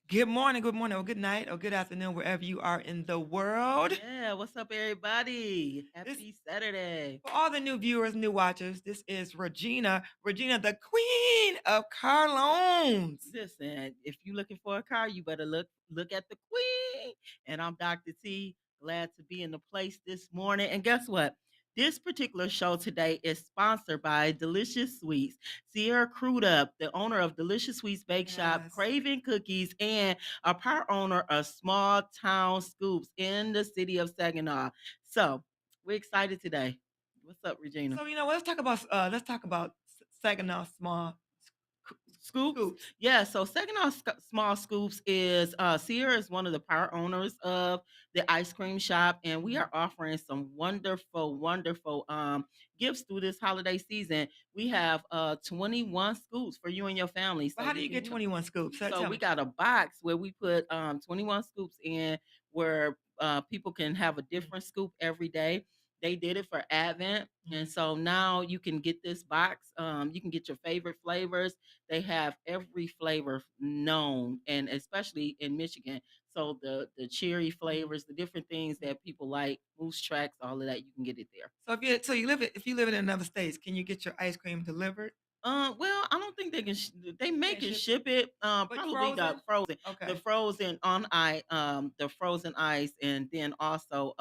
Good morning, or good night, or good afternoon, wherever you are in the world. Yeah, what's up, everybody? This Happy Saturday. for all the new viewers, new watchers. This is Regina, the Queen of Carlones. Listen, if you're looking for a car, you better look at the Queen. And I'm Dr. T. Glad to be in the place this morning. And guess what? This particular show today is sponsored by Delicious Sweets. Sierra Crudup, the owner of Delicious Sweets Bake Shop, Yes. Craving Cookies, and a part owner of Small Town Scoops in the city of Saginaw. So we're excited today. What's up, Regina? So let's talk about Saginaw Small Scoops. Scoops. Yeah, so Saginaw Small Scoops is Sierra is one of the part owners of the ice cream shop, and we Mhm. are offering some wonderful gifts through this holiday season. We have 21 scoops for you and your family, But so how do you you can get 21 scoops? so Tell we me. got a box where we put 21 scoops in where people can have a Mhm. different scoop every day. They did it for Advent. And Mhm. so now you can get this box. You can get your favorite flavors. They have every flavor known, and especially in Michigan. So the cherry Mhm. flavors, the different things that people like, moose tracks, all of that, you can get it there. If you live in another states, can you get your ice cream delivered? Well, I don't think they can. They You may can't can ship it, ship it. but Probably frozen. Okay. the frozen ice, and then also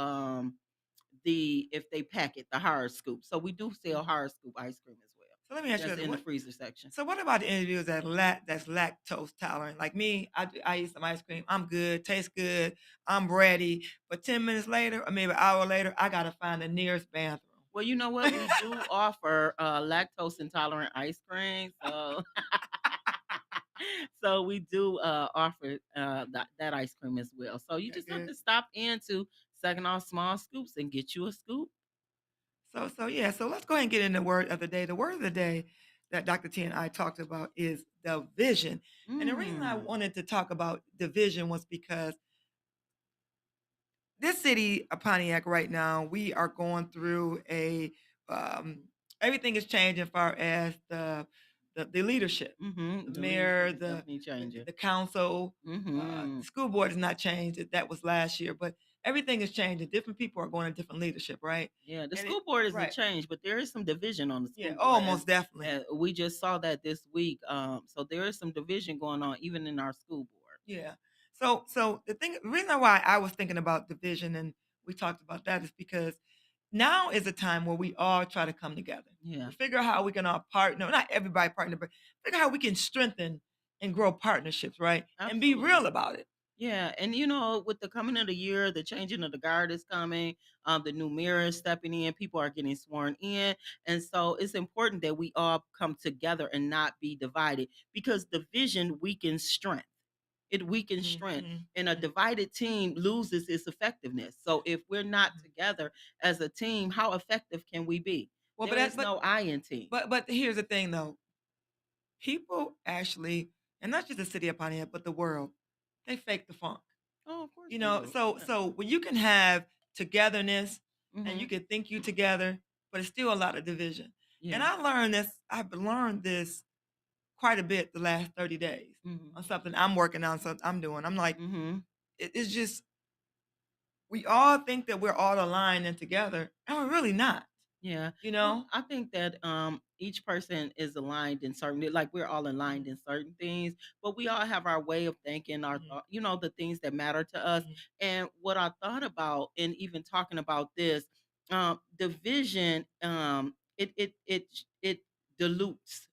if they pack it, the hard scoop. So we do sell Mhm. hard scoop ice cream as well. So let me ask you That's this: in the what freezer section. So what about the individuals that's lactose tolerant? Like me, I eat some ice cream. I'm good, tastes good. I'm ready. But 10 minutes later, or maybe an hour later, I gotta find the nearest bathroom. Well, you know what? We do offer lactose intolerant ice cream. So so we do offer that ice cream as well. So you Okay, just have good. to stop into Saginaw Small Scoops and get you a scoop. So so let's go ahead and get in the word of the day. The word of the day that Dr. T and I talked about is division. And the reason I Mm. wanted to talk about division was because this city of Pontiac right now, we are going through a um, everything is changing as far as the leadership, Mm-hmm. the The leadership mayor, is definitely changing. the council, Mm-hmm. the school board has not changed. That was last year, but everything is changing. Different people are going to different leadership, right? Yeah, the And it school board isn't right, changed, but there is some division on the yeah, school board, almost definitely. as we just saw that this week. So there is some division going on even in our school board. Yeah. So the reason why I was thinking about division and we talked about that is because now is a time where we all try to come together. Yeah, We figure out how we can all partner, not everybody partner, but figure out how we can strengthen and grow partnerships, right? And be absolutely. real about it. Yeah, and with the coming of the year, the changing of the guard is coming. The new mayor is stepping in. People are getting sworn in, and so it's important that we all come together and not be divided because division weakens strength. It weakens Mhm, strength, mhm, and a mhm, divided team loses its effectiveness. So if we're not mhm. together as a team, how effective can we be? Well, There is no I in team. but here's the thing though. People actually, and not just the city of Pontiac, but the world, they fake the funk. Oh, of course You they know, do. so Yeah. so when you can have togetherness and you Hmm. can think you together, but it's still a lot of division. And Yeah. I've learned this quite a bit the last 30 days Hmm. on something I'm working on, something I'm doing. I'm like, Hmm. it's just we all think that we're all aligned and together, and we're really not, Yeah. you Well, know? I think that each person is aligned in certain like we're all aligned Mhm, in certain things, but we all have our way of thinking, our mhm, thought, the things that matter to us. mhm, And what I thought about in even talking about this, division, it dilutes,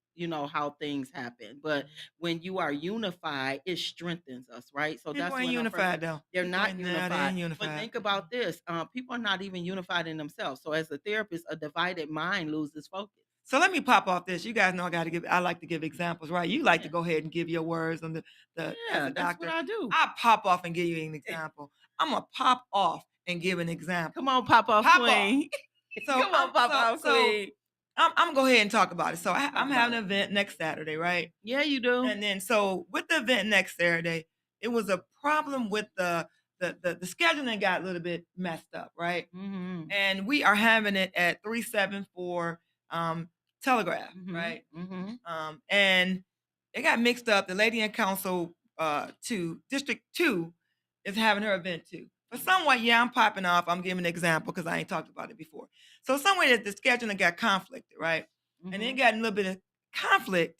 how things happen. But mhm. when you are unified, it strengthens us, right? So People that's ain't when a person unified though. they're People not ain't now they unified. ain't But unified. think about this: people are not even unified in themselves. So, as a therapist, a divided mind loses focus. So let me pop off this. You guys know I like to give examples, right? You like to Yeah, go ahead and give your words on the as yeah, a that's what doctor. I do. I pop off and give you an example. I'm gonna pop off and give an Come example. on, pop off Pop off. queen. So Come on, pop off queen. I'm gonna go ahead and talk about it. Talk I'm about having it. an event next Saturday, right? Yeah, you do. And then so with the event next Saturday, it was a problem with the scheduling got a little bit messed up, right? Mhm. And we are having it at 374 Telegraph, Mhm. right? Mhm. And it got mixed up. The lady in council District 2 is having her event too. For some way, yeah, I'm popping off. I'm giving an example because I ain't talked about it before. So some way that the scheduling got conflicted, right? And then Mhm. got a little bit of conflict.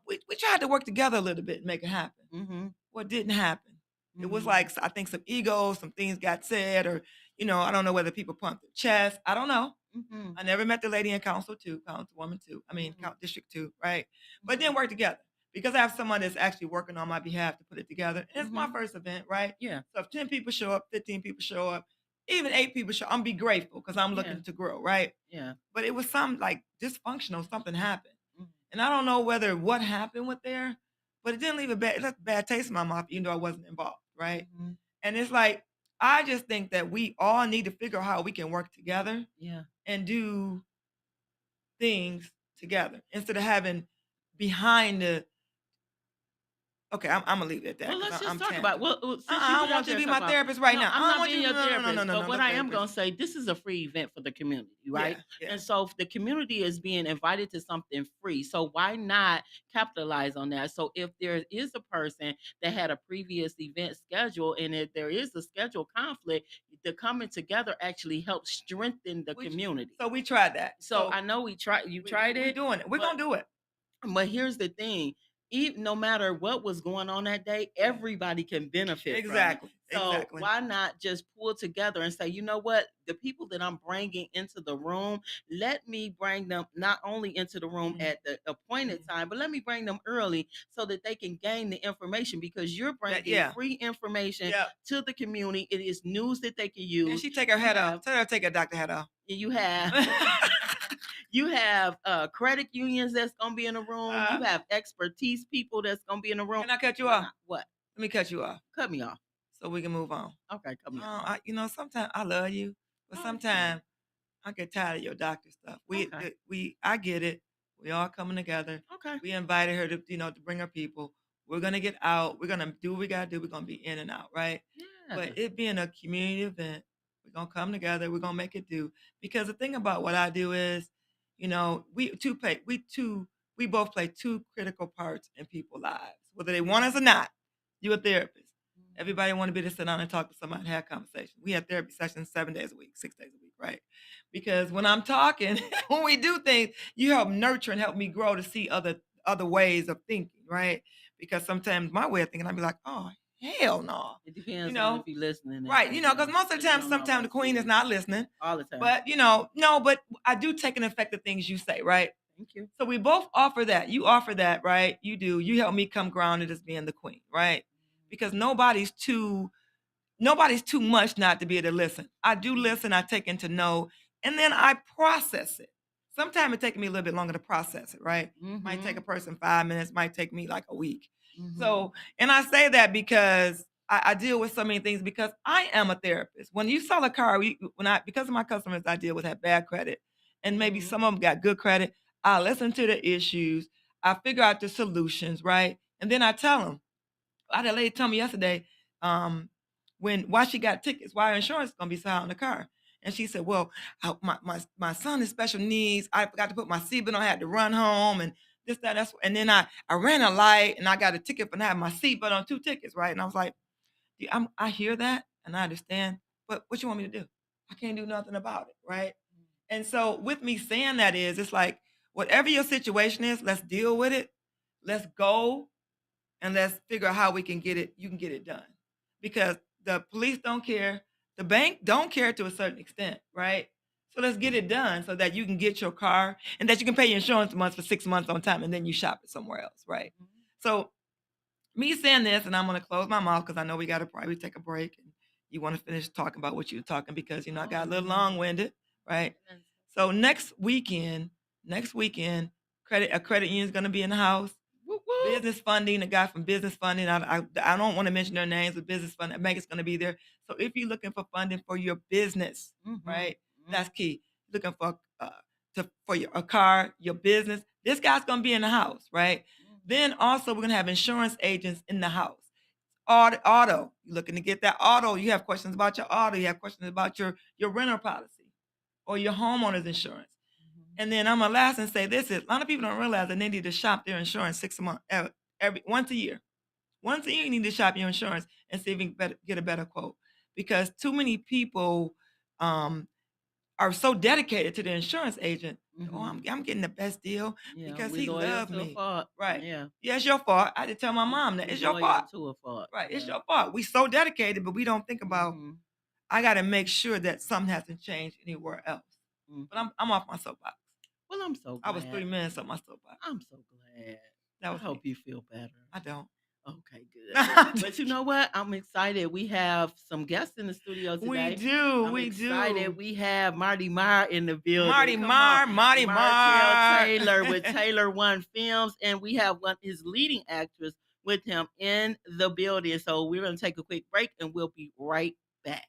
We tried to work together a little bit and make it happen. Mhm. What didn't happen? It was Mhm. like I think some egos, some things got said, or I don't know whether people pumped their chest. I don't know. Mhm. I never met the lady in council two, councilwoman two. I mean, Mhm. district two, right? But it Mhm. didn't work together because I have someone that's actually working on my behalf to put it together. And it's my Mhm. first event, right? Yeah. So if 10 people show up, 15 people show up, even 8 people show up, I'm be grateful because I'm Yeah. looking to grow, right? Yeah. But it was some like dysfunctional, something happened. Mhm. And I don't know whether what happened with there, but it didn't leave it left a bad taste in my mouth, even though I wasn't involved, right? Mhm. And it's like, I just think that we all need to figure out how we can work together Yeah. and do things together instead of having behind the okay, I'm gonna leave it at that Well, because let's just I'm talk about tangent. since I you don't put out want you to there be talk my about therapist right no, now. I'm I don't not want you being to your no, therapist, no, but no, no what I am therapist. gonna say, this is a free event for the community, right? Yeah, yeah. And so if the community is being invited to something free, so why not capitalize on that? So if there is a person that had a previous event schedule and if there is a schedule conflict, the coming together actually helps strengthen the We community. so we tried that. So I know you tried We it, doing it. We're but gonna do it. here's the thing, even no matter what was going on that day, Yeah. everybody can benefit from it. Exactly. So Exactly. why not just pull together and say, you know what, the people that I'm bringing into the room, let me bring them not only into the room Mhm, at the appointed mhm. time, but let me bring them early so that they can gain the information because you're That bringing yeah. free information Yeah. to the community. It is news that they can And use. she take her You head off. have Tell her to take her doctor hat off. you have you have credit unions that's gonna be in the room. You uh, have expertise people that's gonna be in the room. can I cut you Why off? not? What? Let me cut you off Cut me off. so we can move on. Okay, cut me off. Sometimes I love you, but I understand. sometimes I get tired of your doctor stuff. Okay. I get it. We all coming together. Okay. We invited her to bring her people. We're gonna get out. We're gonna do what we gotta do. We're gonna be in and out, right? But Yes. it being a community event, we're gonna come together. We're gonna make it do. Because the thing about what I do is, we both play two critical parts in people's lives, whether they want us or not. You a therapist. Mhm. Everybody want to be to sit down and talk to somebody, have conversation. We have therapy sessions 7 days a week, 6 days a week, right? Because when I'm talking, when we do things, you help nurture and help me grow to see other ways of thinking, right? Because sometimes my way of thinking, I'd be like, oh hell no, It you depends on if know, you're listening and right? yeah, Because most of the because you time, don't sometimes the always queen is listen not listening. all the time. But no, but I do take an effect of things you say, right? Thank you. So we both offer that. You offer that, right? You do. You help me come grounded as being the queen, right? Because nobody's too much not to be able to listen. I do listen, I take into know, and then I process it. Sometimes it takes me a little bit longer to process it, right? Might take a Mhm. person 5 minutes, might take me like a week. Mhm. So, and I say that because I deal with so many things because I am a therapist. When you sell a car, because of my customers I deal with have bad credit, and maybe Mhm. some of them got good credit, I listen to the issues, I figure out the solutions, right? And then I tell them, I had a lady tell me yesterday, um, why she got tickets, why her insurance is gonna be so high on the car. And she said, well, my son has special needs. I forgot to put my seatbelt on, I had to run home and this, that, and then I ran a light and I got a ticket for not having my seatbelt on 2 tickets, right? And I was like, yeah, I hear that and I understand, but what you want me to do? I can't do nothing about it, right? And so with me saying that it's like whatever your situation is, let's deal with it. Let's go and let's figure out how you can get it done. Because the police don't care, the bank don't care to a certain extent, right? So let's get it done so that you can get your car and that you can pay your insurance months for 6 months on time and then you shop it somewhere else, right? Mhm. So me saying this, and I'm gonna close my mouth because I know we gotta probably take a break and you want to finish talking about what you're talking because I Oh got a little no. long-winded, right? Goodness. So next weekend, a credit union is gonna be in the house. Whoop whoop. Business funding, the guy from business funding, I don't want to mention their names, but business funding, I think it's going to be there. So if you're looking for funding for your business, Mhm. right, that's key. Looking for a car, your business, this guy's going to be in the house, right? Mhm. Then also we're going to have insurance agents in the house. Auto, you're looking to get that auto. You have questions about your auto. You have questions about your rental policy or your homeowner's insurance. Mhm. And then I'm gonna last and say this is a lot of people don't realize that they need to shop their insurance 6 months every once a year. Once a year, you need to shop your insurance and see if you can get a better quote. Because too many people um, are so dedicated to the insurance agent. Oh, I'm getting the best deal Yeah, because we he loyal loved to a me. fault. Right. Yeah, Yeah, it's your fault. I had to tell my mom that we it's your loyal fault. to a fault. Right. It's Yeah. your fault. We so dedicated, but we don't think about Mhm. I got to make sure that something hasn't changed anywhere else. But Mhm. I'm off my soapbox. Well, I'm so I was 3 glad. minutes on my soapbox. I'm so glad. That I was hope me. you feel better. I don't. Okay, good. But you know what? I'm excited. We have some guests in the studio We today. do. I'm We excited. do. We have Marty Marr in the building. Marty Come on. Marr, Marty Martell Marr. Taylor with Taylor One Films, and we have his leading actress with him in the building. So we're going to take a quick break, and we'll be right back.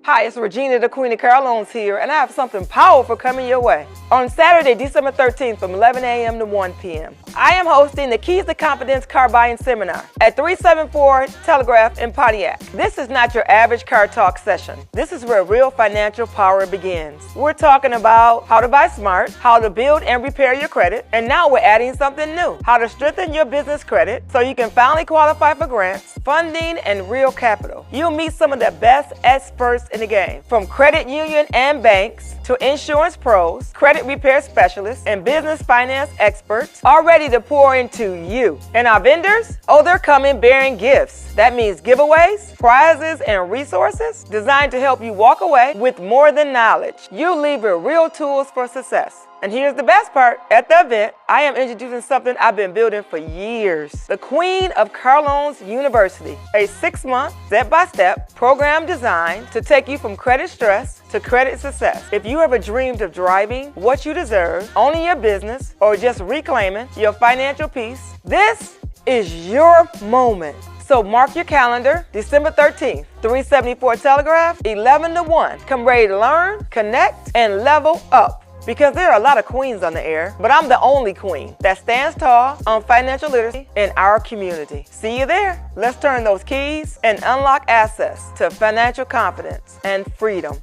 Hi, it's Regina, the Queen of Carolines here, and I have something powerful coming your way. On Saturday, December 13th from 11 a.m. to 1 p.m., I am hosting the Keys to Confidence Car Buying Seminar at 374 Telegraph in Pontiac. This is not your average car talk session. This is where real financial power begins. We're talking about how to buy smart, how to build and repair your credit, and now we're adding something new, how to strengthen your business credit so you can finally qualify for grants, funding, and real capital. You'll meet some of the best experts in the game, from credit union and banks to insurance pros, credit repair specialists, and business finance experts, all ready to pour into you. And our vendors? Oh, they're coming bearing gifts. That means giveaways, prizes, and resources designed to help you walk away with more than knowledge. You leave with real tools for success. And here's the best part. At the event, I am introducing something I've been building for years. The Queen of Carolines University, a 6-month, step-by-step program designed to take you from credit stress to credit success. If you ever dreamed of driving what you deserve, owning your business, or just reclaiming your financial peace, this is your moment. So mark your calendar, December 13th, 374 Telegraph, 11 to 1. Come ready to learn, connect, and level up. Because there are a lot of queens on the air, but I'm the only queen that stands tall on financial literacy in our community. See you there. Let's turn those keys and unlock access to financial confidence and freedom.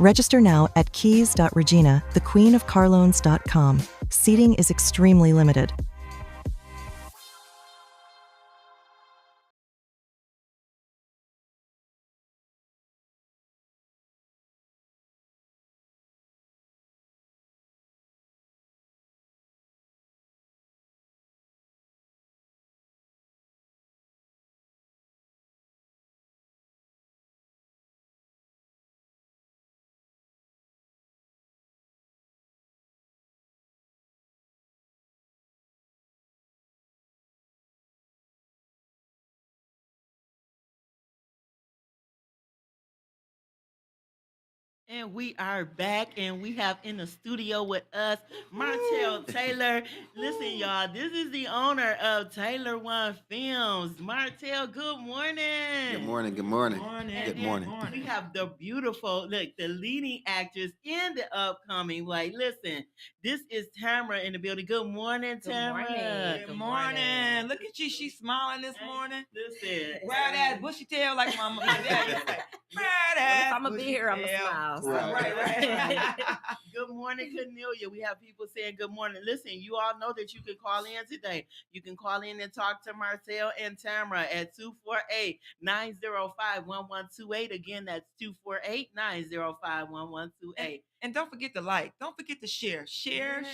Register now at keys.regina, thequeenofcarlones.com. Seating is extremely limited. And we are back, and we have in the studio with us Martell Taylor. Listen, y'all, this is the owner of Taylor One Films. Martell, good morning. Good morning. Good morning. Morning. Good morning. We have the beautiful, look, the leading actress in the upcoming. Like, listen, this is Tamara in the building. Good morning, Tamara. Good morning. Look at you. She's smiling this morning. Listen, Wear that bushy tail like my dad used to say. Wear that If I'm gonna be bushy here, I'm gonna tail. smile. So. Right. Good morning, Cornelia. We have people saying good morning. Listen, you all know that you can call in today. You can call in and talk to Martell and Tamara at 248-905-1128. Again, that's 248-905-1128. And don't forget to like. Don't forget to share. Share.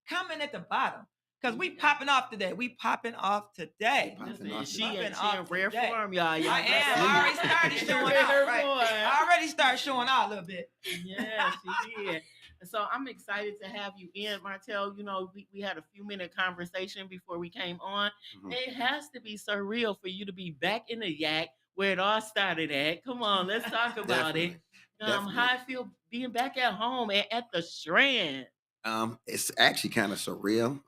Comment at the bottom. Because we popping off today. We popping off today. Listen, she Popping in off rare today. form, y'all. I am. I already started showing out. Right? I already started showing out a little bit. Yeah, she did. So I'm excited to have you in, Martell. You know, we had a few-minute conversation before we came on. Mhm. It has to be surreal for you to be back in the Yak where it all started at. Come on, let's talk about it. Definitely. How I feel being back at home at the Strand. It's actually kind of surreal.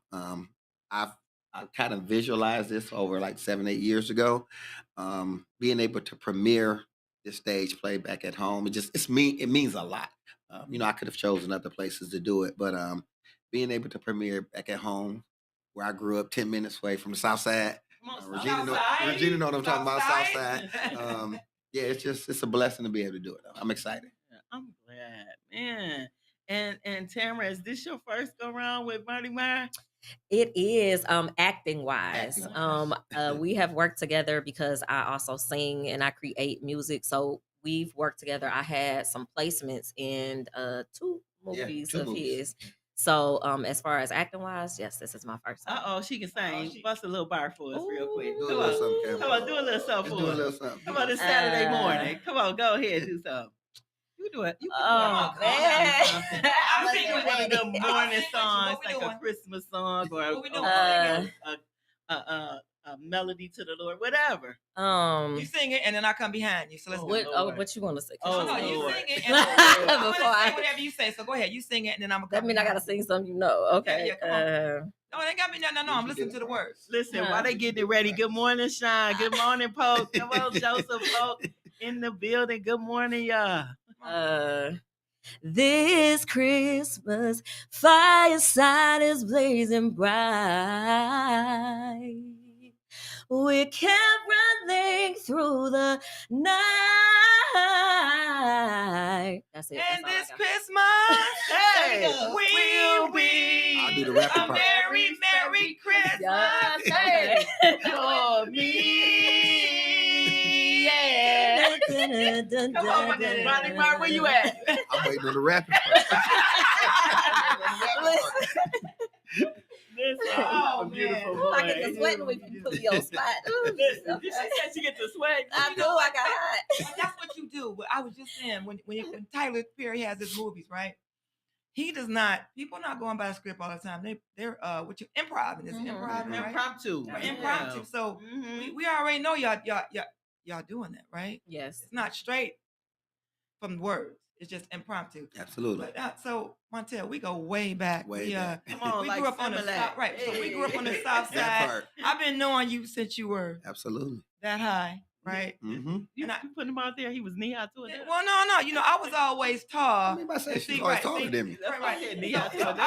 I've I kind of visualized this over like 7, 8 years ago. Being able to premiere this stage play back at home, it means a lot. I could have chosen other places to do it, but being able to premiere back at home, where I grew up, 10 minutes away from the South Side. Regina know what I'm talking about, South Side. Yeah, it's a blessing to be able to do it. I'm excited. I'm glad, man. And Tamara, is this your first go round with Marty Marr? It is acting wise. Acting-wise. We have worked together because I also sing and I create music. So we've worked together. I had some placements in two Yeah, movies 2 of movies. his. So as far as acting wise, yes, this is my first Uh time. oh, she can sing. she- Bust a little bar for us real quick. Do a Come little on. something, Cam. Come on, do a little something Let's for do a us. little something. Come on, it's Saturday Uh, morning. Come on, go ahead, do something. You do it. You can do Oh it. man. I'm I'm thinking singing one of with the you. I'm morning singing with you. songs, What we like a doing? Christmas song or What we doing? a melody to the Lord, whatever. You sing it, and then I come behind you. So let's Oh, do what it. Lord. what you want to say? Oh, No, you Lord. sing it, and Oh, I'm Lord. gonna Before say I- whatever you say. So go ahead, you sing it, and then I'm gonna That come mean I gotta behind you. sing something you know. Okay. yeah, come on. No, they got me. No, I'm You listening did to the words. Listen, Huh. while they getting it ready, good morning, Sean. Good morning, Pope. Come on, Joseph Pope in the building. Good morning, y'all. This Christmas, fireside is blazing bright. We caroling through the night. That's it. And That's this all Christmas, Hey, will be I'll do the rapping a part. merry Christmas I got. Yes. for me. Yeah. Come on, Ronnie Mark, where you at? I'm waiting on the rapping part. Listen, Oh, a beautiful man. boy. I get the sweating when you put me on spot. Listen, she said she get the sweat. I do. I got hot. That's what you do. But I was just saying when Tyler Perry has his movies, right? He does not. People not going by the script all the time. They're what you improv. It's Mhm. improv, right? Impromptu. Right, Yeah. impromptu. So Mhm. we already know y'all doing that, right? Yes. It's not straight from words. It's just impromptu. Absolutely. But so Montel, we go way back. Way we back. Come on, we like grew up on the Similac. south, right? So we grew up on the Hey. south That side. part. I've been knowing you since you were Absolutely. that high, right? Mm-hmm. You, And I- you put him out there. He was knee high to it. Well, no. You know, I was always I tall. mean, I say And she's see, always right, taller see, than me. Right. Knee high to So, it.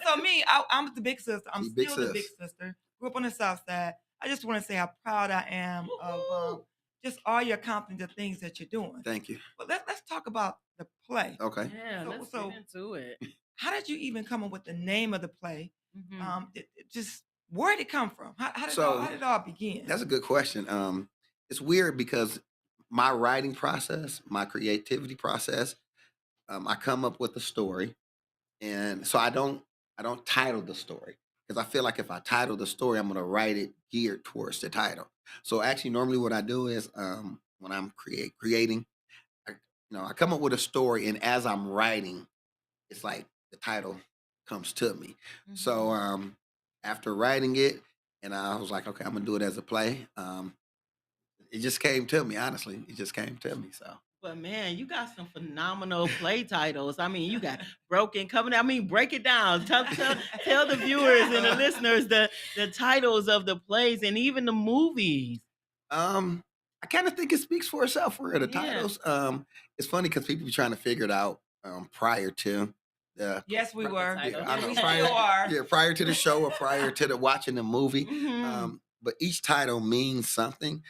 so me, I'm the big sister. I'm She big still the big sis. sister. Grew up on the south side. I just want to say how proud I am of just all your accomplishments, the things that you're doing. Thank you. But let's talk about the play. Okay. Yeah, let's So- get into it. How did you even come up with the name of the play? Mhm. Just where did it come from? How did So, it all begin? That's a good question. It's weird because my writing process, my creativity process, I come up with a story, and so I don't title the story because I feel like if I title the story, I'm going to write it geared towards the title. So actually, normally what I do is when I'm creating, I come up with a story, and as I'm writing, it's like the title comes to me. So after writing it, and I was like, okay, I'm gonna do it as a play. It just came to me, honestly. It just came to me. So But man, you got some phenomenal play titles. I mean, you got Broken Covenant. I mean, break it down. Tell the viewers and the listeners the titles of the plays and even the movies. I kind of think it speaks for itself for the Yeah. titles. It's funny because people be trying to figure it out prior to the Yes, we Perfect were. title. I know, We prior- still are. prior to the show or prior to the watching the movie. Mhm. But each title means something.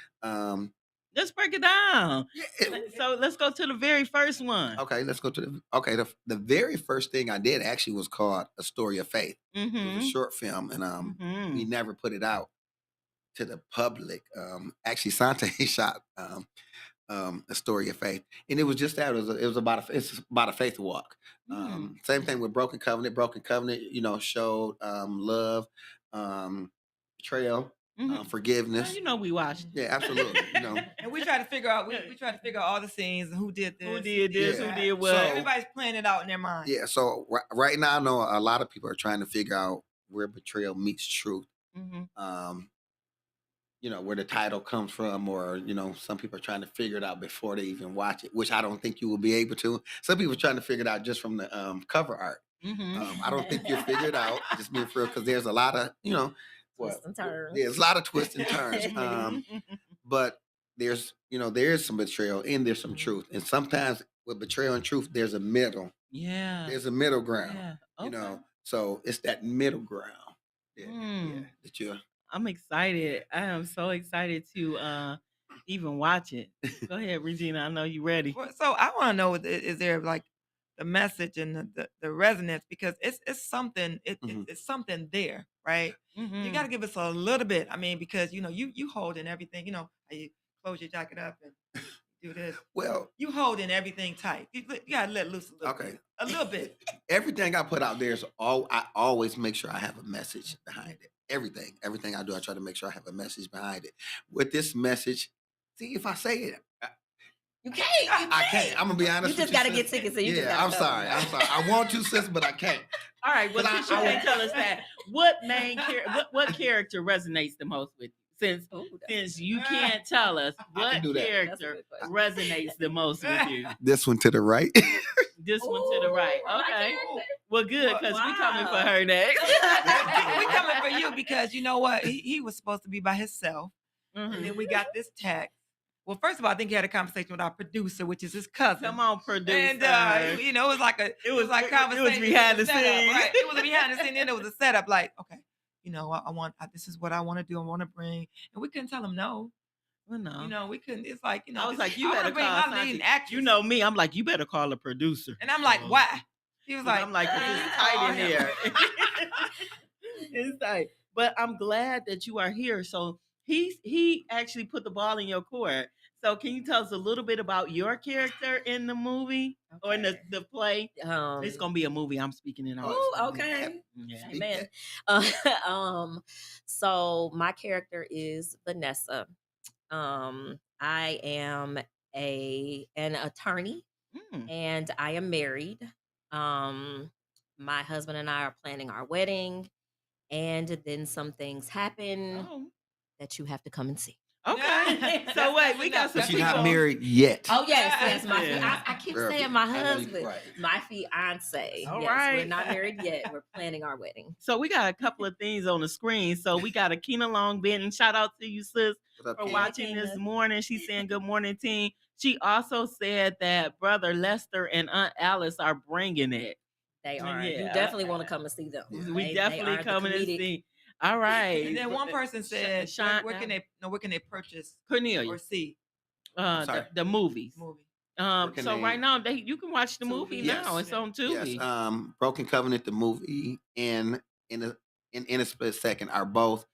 Let's break it down. Yeah, So let's go to the very first one. okay, let's go to the very first thing I did actually was called A Story of Faith. It was a short film, and we never put it out to the public. Actually, Sante shot A Story of Faith, and it was just that it was about it's about a faith walk. Same thing with Broken Covenant. Broken Covenant, showed love, betrayal, forgiveness. You know we watched. Yeah, absolutely. And we try to figure out we try to figure out all the scenes and who did this, Who did this? Yeah. Who did So what? everybody's playing it out in their mind. Yeah, so right now I know a lot of people are trying to figure out where betrayal meets truth. Mhm. Where the title comes from, or some people are trying to figure it out before they even watch it, which I don't think you will be able to. Some people are trying to figure it out just from the cover art. Mhm. I don't think you'll figure it out, just being real, because there's a lot of Twists and turns. there's a lot of twists and turns. But there's there is some betrayal and there's some truth, and sometimes with betrayal and truth, there's a middle. Yeah. There's a middle ground. Yeah. Okay. So it's that middle ground. Mm. That you're. I'm excited. I am so excited to even watch it. Go ahead, Regina. I know you ready. So I want to know: is there like the message and the resonance, because it's something it's something there, right? You got to give us a little bit. I mean, because you holding everything. How you close your jacket up and do this. Well, You holding everything tight. You gotta let loose a little okay. bit. A little bit. Everything I put out there is I always make sure I have a message behind it. Everything I do, I try to make sure I have a message behind it. With this message, see if I say it, You can't. I can't. I'm gonna be honest. You just with gotta sis. get tickets. So you just Yeah, gotta I'm go. sorry. I'm sorry. I want to, sis, but I can't. All right. Well, But since you I can't tell us that, what what character resonates the most with you? Ooh, that's Since you can't tell us what do that. character That's a good resonates the most with you. This one to the right. This one to the right. Ooh, my Okay. character. Well, good, because we coming for Wow. her next. We coming for you because you know what? He was supposed to be by himself. And Mhm. then we got this text. Well, first of all, I think he had a conversation with our producer, which is his cousin. Come on, producer. And it was like It was like it was conversation. behind the setup, scenes. right? It was behind the scene. Then it was a setup. Like, okay, this is what I want to do. I want to bring, and we couldn't tell him no. Well, no. We couldn't. It's like I was like, I you wanna better bring call my leading Santi. actress. You know me. I'm like, you better call a producer. And I'm like, So- why? He was like, I'm like, 'cause it's call tight in him. here. It's tight. But I'm glad that you are here. So he actually put the ball in your court. So can you tell us a little bit about your character in the movie or in the play? It's gonna be a movie. I'm speaking in all. Ooh, okay. Yeah. Speak Amen. that. So my character is Vanessa. I am an attorney Mm. and I am married. My husband and I are planning our wedding, and then some things happen Oh, that you have to come and see. okay. So wait, we got some But you're people. not married yet. Oh yes, my Yeah. I keep Girl, saying my I know you- husband, right. my fiance. All Yes, we're right. not married yet. We're planning our wedding. So we got a couple of things on the screen. So we got Akina Long Benton. Shout out to you, sis, What up, for kid? watching this Akina. morning. She's saying good morning, team. She also said that brother Lester and Aunt Alice are bringing it. They are. You Yeah. definitely want to come and see them. Yeah. We They definitely are the coming to comedic- see. All right. And then one person said, Sean- where can they purchase Cornelia, or see sorry. the movies. the movie? Where can So they- right now you can watch the movie Tubi. now. Yes. It's on Tubi. Yes. Broken Covenant, the movie, and in a split second are both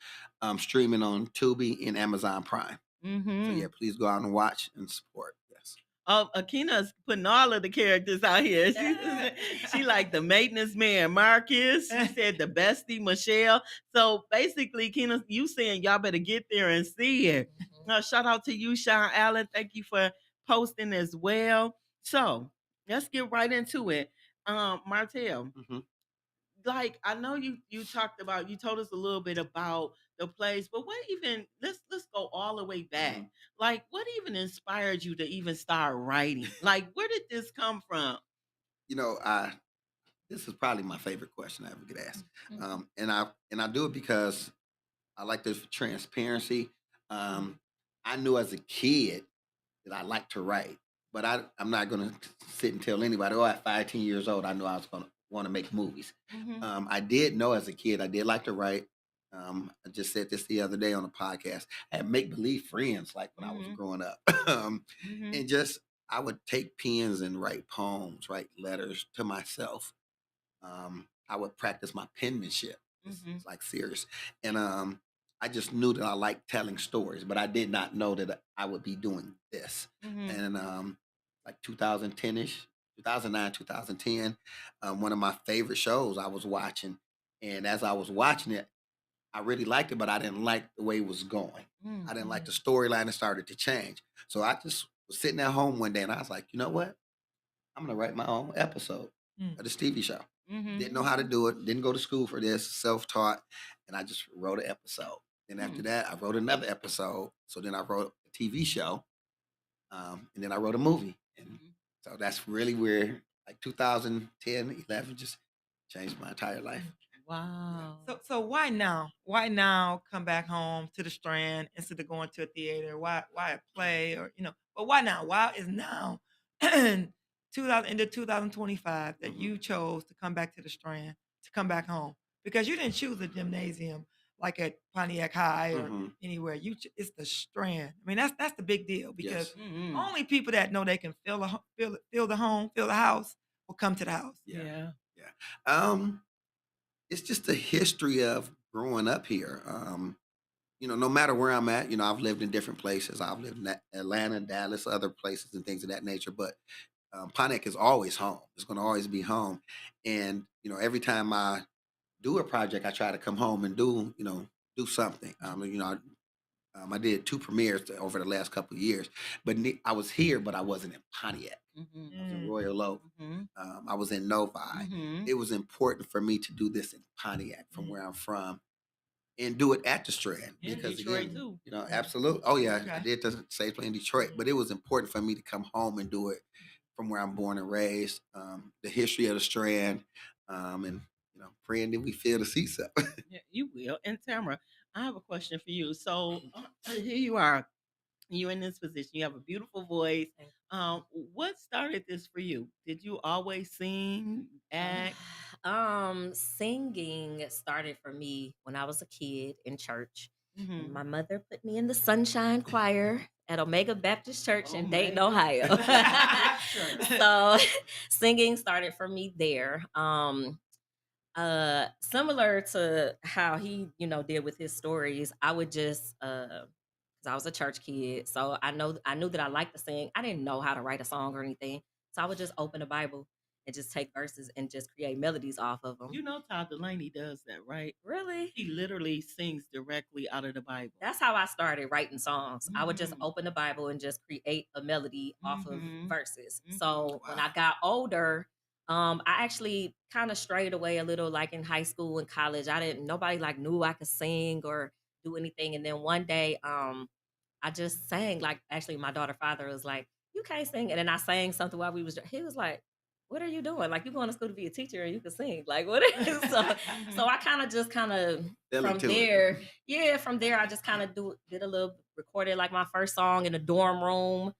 streaming on Tubi and Amazon Prime. Mm-hmm. So yeah, please go out and watch and support. Yes. Akina's putting all of the characters out here. She like the maintenance man Marcus. She said the bestie Michelle. So basically, Akina, you saying y'all better get there and see it. Mhm. Shout out to you, Sean Allen. Thank you for posting as well. So let's get right into it. Martell, Mhm. like I know you told us a little bit about the plays, but what even let's go all the way back. Mhm. Like what even inspired you to even start writing? Like where did this come from? You know, this is probably my favorite question I ever get asked, Mhm. and I do it because I like the transparency. I knew as a kid that I liked to write, but I'm not going to sit and tell anybody. Oh, at 15 years old, I knew I was going to want to make movies. Mhm. I did know as a kid I did like to write. I just said this the other day on a podcast. I had make believe friends like when I was Mhm. growing up, Mhm. and just I would take pens and write poems, write letters to myself. I would practice my penmanship. Mhm. It's like serious, and I just knew that I liked telling stories, but I did not know that I would be doing this. Mhm. And like 2010ish, 2009, 2010, one of my favorite shows I was watching, and as I was watching it, I really liked it, but I didn't like the way it was going. I didn't like the storyline. It started to change, so I just was sitting at home one day, and I was like, you know what? I'm gonna write my own episode Mm. of this TV show. Mhm. Didn't know how to do it. Didn't go to school for this. Self-taught, and I just wrote an episode. Then after that, I wrote another episode. So then I wrote a TV show, and then I wrote a movie. And so that's really where, like 2010, 11, just changed my entire life. Wow. So why now? Why now come back home to the Strand instead of going to a theater? Why a play or But why now? Why is now in 2025 that Mhm. you chose to come back to the Strand, to come back home? Because you didn't choose a gymnasium like at Pontiac High or Mhm. anywhere. It's the Strand. I mean, that's the big deal because Yes. Mhm. only people that know they can feel the home, feel the house will come to the house? Yeah. Yeah. It's just a history of growing up here. No matter where I'm at, I've lived in different places. I've lived in Atlanta, Dallas, other places, and things of that nature. But Pontiac is always home. It's going to always be home. And every time I do a project, I try to come home and do something. I did two premieres over the last couple of years, but I was here, but I wasn't in Pontiac. I was in Mm-hmm. Royal Oak. Mm-hmm. I was in Novi. Mm-hmm. It was important for me to do this in Pontiac, from where I'm from, and do it at the Strand In because Detroit again, too. absolutely. Oh yeah, I Okay. did the stage play in Detroit, but it was important for me to come home and do it from where I'm born and raised. The history of the Strand, and praying that we fill the seats up. Yeah, you will. And Tamara, I have a question for you. So here you are. You're in this position. You have a beautiful voice. Thank What started this for you? Did you always sing, act? Singing started for me when I was a kid in church. And Mm-hmm. my mother put me in the Sunshine Choir at Omega Baptist Church in Dayton, Omega Ohio. Baptist Church. So singing started for me there. Similar to how he, did with his stories, I would just because I was a church kid, so I knew that I liked to sing. I didn't know how to write a song or anything, so I would just open the Bible and just take verses and just create melodies off of them. You know Todd Delaney does that, right? Really? He literally sings directly out of the Bible. That's how I started writing songs. I would just Mhm. open the Bible and just create a melody off of Mhm. verses. Mhm. So when I Wow. got older, I actually kind of strayed away a little, like in high school and college. Nobody like knew I could sing or do anything. And then one day, I just sang. Like actually, my daughter father was like, "You can't sing," and then I sang something while we was. He was like, "What are you doing? Like you going to school to be a teacher and you can sing? Like what?" So I kind of Fell from into it. there, yeah, from there I just kind of did a little recorded like my first song in a dorm room,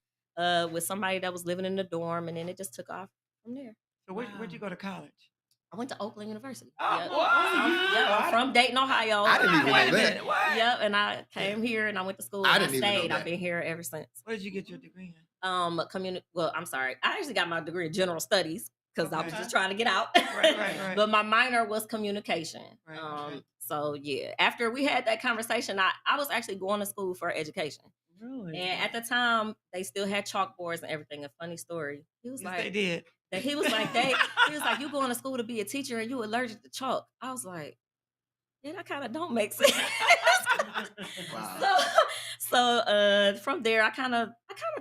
with somebody that was living in the dorm, and then it just took off from there. So where'd you go to college? I went to Oakland University. Oh, Yep. wow. So I'm from Dayton, Ohio. I didn't even Wait know a that. minute. What? Yep, and I came here and I went to school I and I didn't even know stayed. I've that. been here ever since. Where did you get your degree in? Well, I'm sorry. I actually got my degree in general studies because I was Okay. just trying to get out. Right. But my minor was communication. Right, okay. So yeah, after we had that conversation, I was actually going to school for education. Really? And at the time, they still had chalkboards and everything. A funny story. He was Yes, they like, did. he was like, you going to school to be a teacher and you allergic to chalk. I was like, yeah, that kind of don't make sense. Wow. So from there, I kind of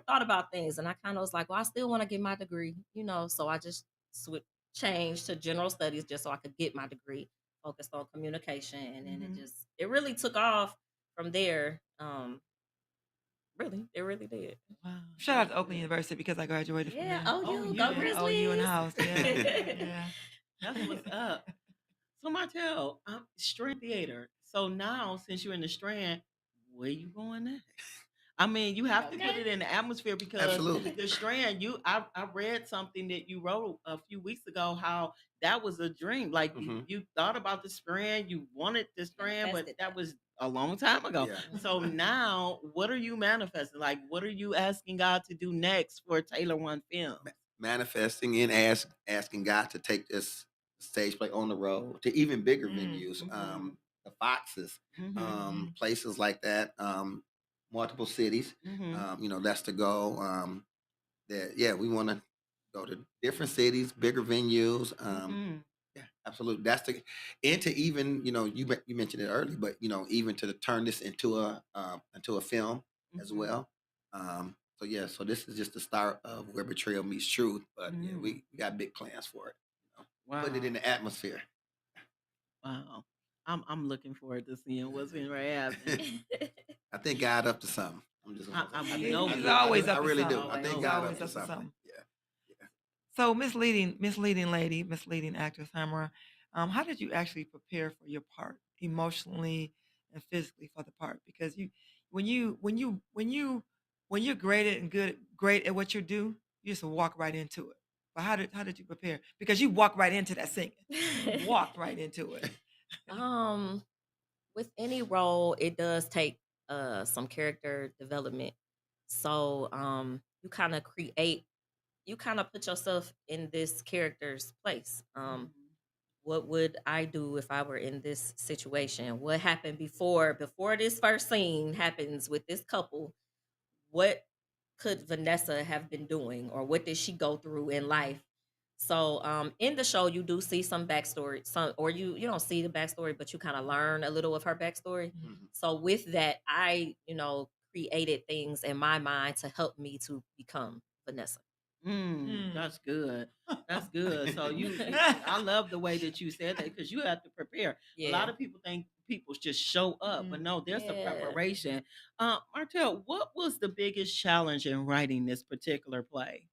thought about things, and I kind of was like, well, I still want to get my degree, So I just changed to general studies just so I could get my degree, focused on communication, and then Mhm. it really took off from there. Really, it really did. Wow. Shout out to Oakland University because I graduated from Yeah. there. Oh, you you go did. Grizzlies. Oh, you in the house. Yeah. Yeah. That's what's up. So Martell, Strand Theater. So now, since you're in the Strand, where you going next? I mean, you have to put Okay. it in the atmosphere because Absolutely. the Strand. I read something that you wrote a few weeks ago how that was a dream. Like you thought about the Strand, you wanted the Strand, but Manifested that that. was a long time ago. Yeah. So now, what are you manifesting? Like, what are you asking God to do next for Taylor One Film? Manifesting and asking God to take this stage play on the road to even bigger venues, Mhm. the Foxes, Mhm. places like that, multiple cities. Mhm. That's the goal. We want to go to different cities, bigger venues. Mhm. Yeah, absolutely. That's the and to even you mentioned it early, but even to turn this into a film as Mhm. well. So this is just the start of where betrayal meets truth. But yeah, we got big plans for it. Putting it in Wow. the atmosphere. Wow. I'm looking forward to seeing what's going to happen. I think God up to something. I'm just gonna I say. we know He's he always is. up I to really do. something. I think He's God always up to something. Yeah. So misleading lady, misleading actress Tamara, how did you actually prepare for your part emotionally and physically for the part? Because when you're great at what you do, you just walk right into it. But how did you prepare? Because you walk right into that singing. You walked right into it. um, with any role, it does take some character development. So you kind of create you kind of put yourself in this character's place. Mhm. What would I do if I were in this situation? What happened before this first scene happens with this couple? What could Vanessa have been doing, or what did she go through in life? So in the show you do see some backstory, some, or you don't see the backstory, but you kind of learn a little of her backstory. Mhm. So with that, I, created things in my mind to help me to become Vanessa. That's good. That's good. So I love the way that you said that because you have to prepare. A lot Yeah. of people think people just show up, but no, there's a Yeah. preparation. Martell, what was the biggest challenge in writing this particular play?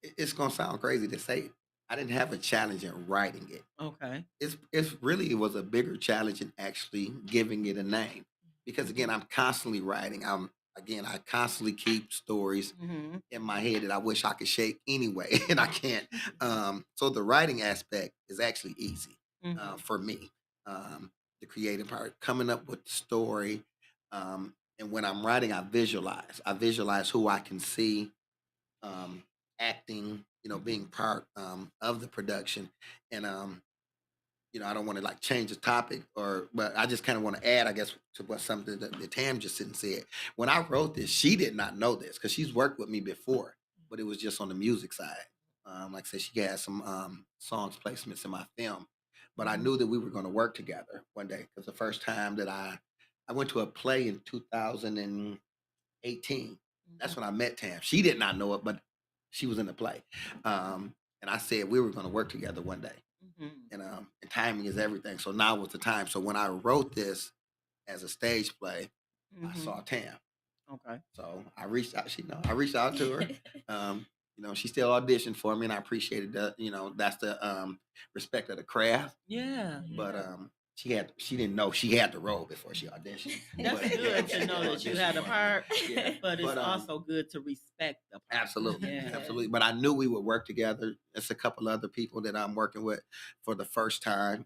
It's gonna sound crazy to say. I didn't have a challenge in writing it. Okay. It's really, it was a bigger challenge in actually giving it a name, because again, I'm constantly writing. I constantly keep stories Mm-hmm. in my head that I wish I could shake anyway, and I can't. So the writing aspect is actually easy Mm-hmm. for me. The creative part, coming up with the story, and when I'm writing, I visualize. I visualize who I can see um, acting, being part of the production, and I don't want to like change the topic, but I just kind of want to add, I guess, to what something that Tam just didn't say. When I wrote this, she did not know this because she's worked with me before, but it was just on the music side. Like I said, she had some songs placements in my film, but I Mm-hmm. knew that we were going to work together one day because the first time that I went to a play in 2018. That's when I met Tam. She did not know it, but she was in the play, and I said we were going to work together one day, Mm-hmm. and timing is everything. So now was the time. So when I wrote this as a stage play, I Mm-hmm. saw Tam. Okay. So I reached out. I reached out to her. She still auditioned for me, and I appreciated that. That's the respect of the craft. Yeah. But Yeah. she didn't know she had the role before she auditioned. That's But good to know that you had a part, Yeah, but it's but also good to respect the part. absolutely, Yeah. absolutely. But I knew we would work together. It's a couple other people that I'm working with for the first time.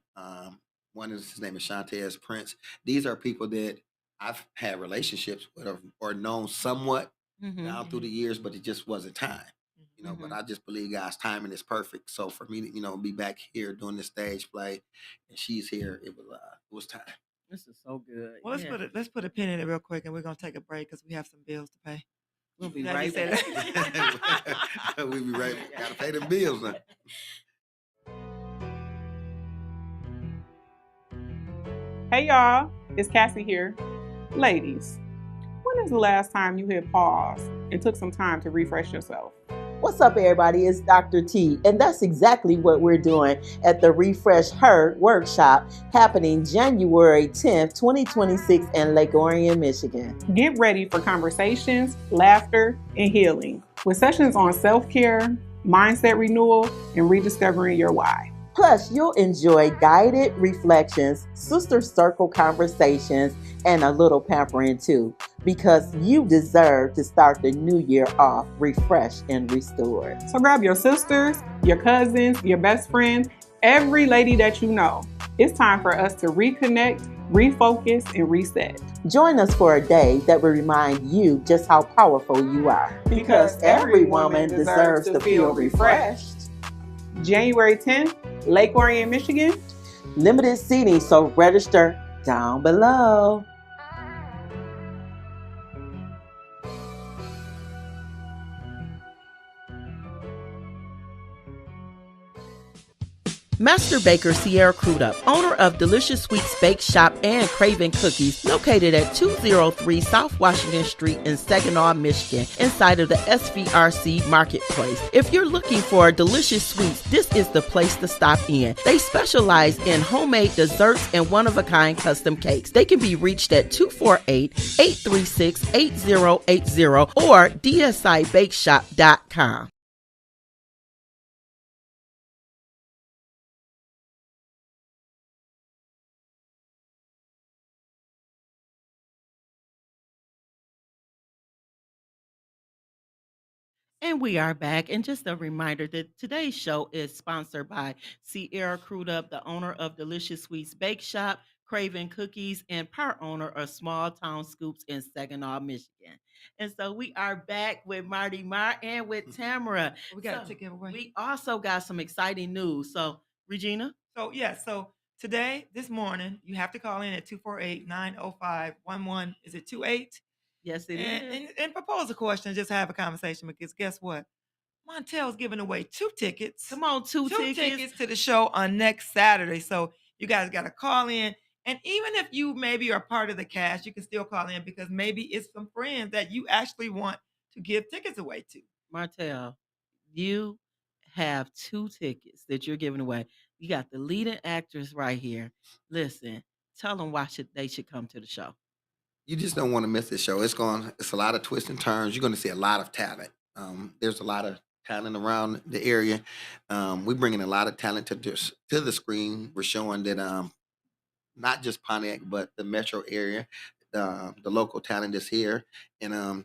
One is his name is Shantez Prince. These are people that I've had relationships with or known somewhat Mm-hmm. down through the years, but it just wasn't time. But Mm-hmm. I just believe God's timing is perfect. So for me to be back here doing this stage play, and she's here, it was time. This is so good. Well, Yeah. let's put a pin in it real quick, and we're gonna take a break because we have some bills to pay. We'll be Now you right said back. We be right. Gotta pay the bills now. Hey y'all, it's Cassie here. Ladies, when is the last time you hit pause and took some time to refresh yourself? What's up, everybody? It's Dr. T, and that's exactly what we're doing at the Refresh Her workshop happening January 10th, 2026 in Lake Orion, Michigan. Get ready for conversations, laughter, and healing with sessions on self-care, mindset renewal, and rediscovering your why. Plus, you'll enjoy guided reflections, sister circle conversations, and a little pampering too, because you deserve to start the new year off refreshed and restored. So grab your sisters, your cousins, your best friend, every lady that you know. It's time for us to reconnect, refocus, and reset. Join us for a day that will remind you just how powerful you are. Because every woman deserves to feel refreshed. January 10th, Lake Orion, Michigan. Limited seating, so register down below. Master Baker Sierra Crudup, owner of Delicious Sweets Bake Shop and Craven Cookies, located at 203 South Washington Street in Saginaw, Michigan, inside of the SVRC Marketplace. If you're looking for delicious sweets, this is the place to stop in. They specialize in homemade desserts and one-of-a-kind custom cakes. They can be reached at 248-836-8080 or dsibakeshop.com. And we are back. And just a reminder that today's show is sponsored by Sierra Crudup, the owner of Delicious Sweets Bake Shop, Craven Cookies, and part owner of Small Town Scoops in Saginaw, Michigan. And so we are back with Marty Marr and with Tamara. We got So to give away. we also got some exciting news. So, Regina? So today, this morning, you have to call in at 248-905-11. Is it 28? Yes, it and, is. and propose a question, just have a conversation, because guess what? Montel's giving away 2 tickets. Come on, two Two tickets. tickets to the show on next Saturday. So you guys got to call in. And even if you maybe are part of the cast, you can still call in, because maybe it's some friends that you actually want to give tickets away to. Martel, you have 2 tickets that you're giving away. You got the leading actress right here. Listen, tell them why they should come to the show. You just don't want to miss this show. It's a lot of twists and turns. You're going to see a lot of talent. There's a lot of talent around the area. We're bringing a lot of talent to the screen. We're showing that not just Pontiac, but the metro area, the local talent is here, and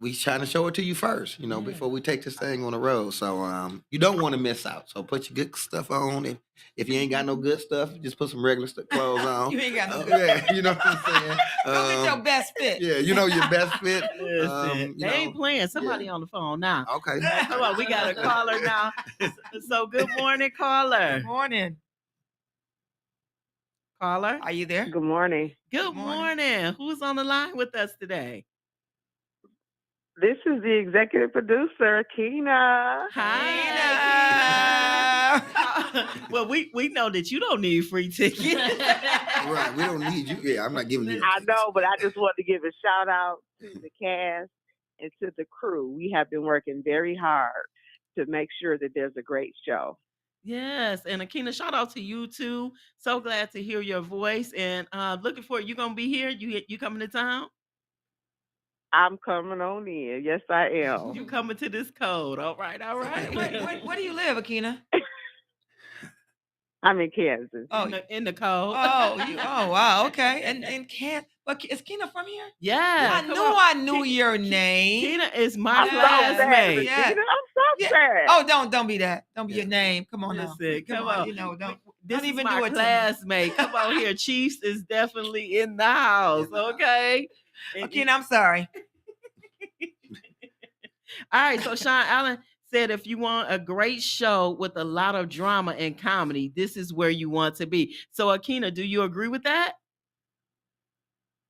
we trying to show it to you first, Yeah. before we take this thing on the road. So you don't want to miss out. So put your good stuff on, and if you ain't got no good stuff, just put some regular clothes on. You ain't got no good Yeah, you know what I'm saying. Go get your best fit. Yeah, your best fit. Listen, they ain't playing. Somebody on the phone now. Okay. Come on, we got a caller now. So good morning, caller. Good morning. Caller. Are you there? Good morning. Good morning. morning. Who's on the line with us today? This is the executive producer, Keena. Hi. Well, we know that you don't need free tickets. Right. We don't need you. Yeah, I'm not giving you. I know, but I just want to give a shout out to the cast and to the crew. We have been working very hard to make sure that there's a great show. Yes, and Akina, shout out to you too. So glad to hear your voice, and looking forward. You gonna be here? You coming to town? I'm coming on in. Yes, I am. You coming to this code? All right, all right. Where do you live, Akina? I'm in Kansas. Oh, in the code. oh, wow, okay. And but is Keena from here? Yeah, I knew your name. Keena is my I'm so sad, classmate. Yeah. Regina. I'm so sad. Oh, don't be that. Don't be your name. Come on now. Listen, come on. This Don't is even my do it to me. classmate. Come on here. Chiefs is definitely in the house. Okay. Akina, I'm sorry. All right. So Sean Allen said, if you want a great show with a lot of drama and comedy, this is where you want to be. So Akina, do you agree with that?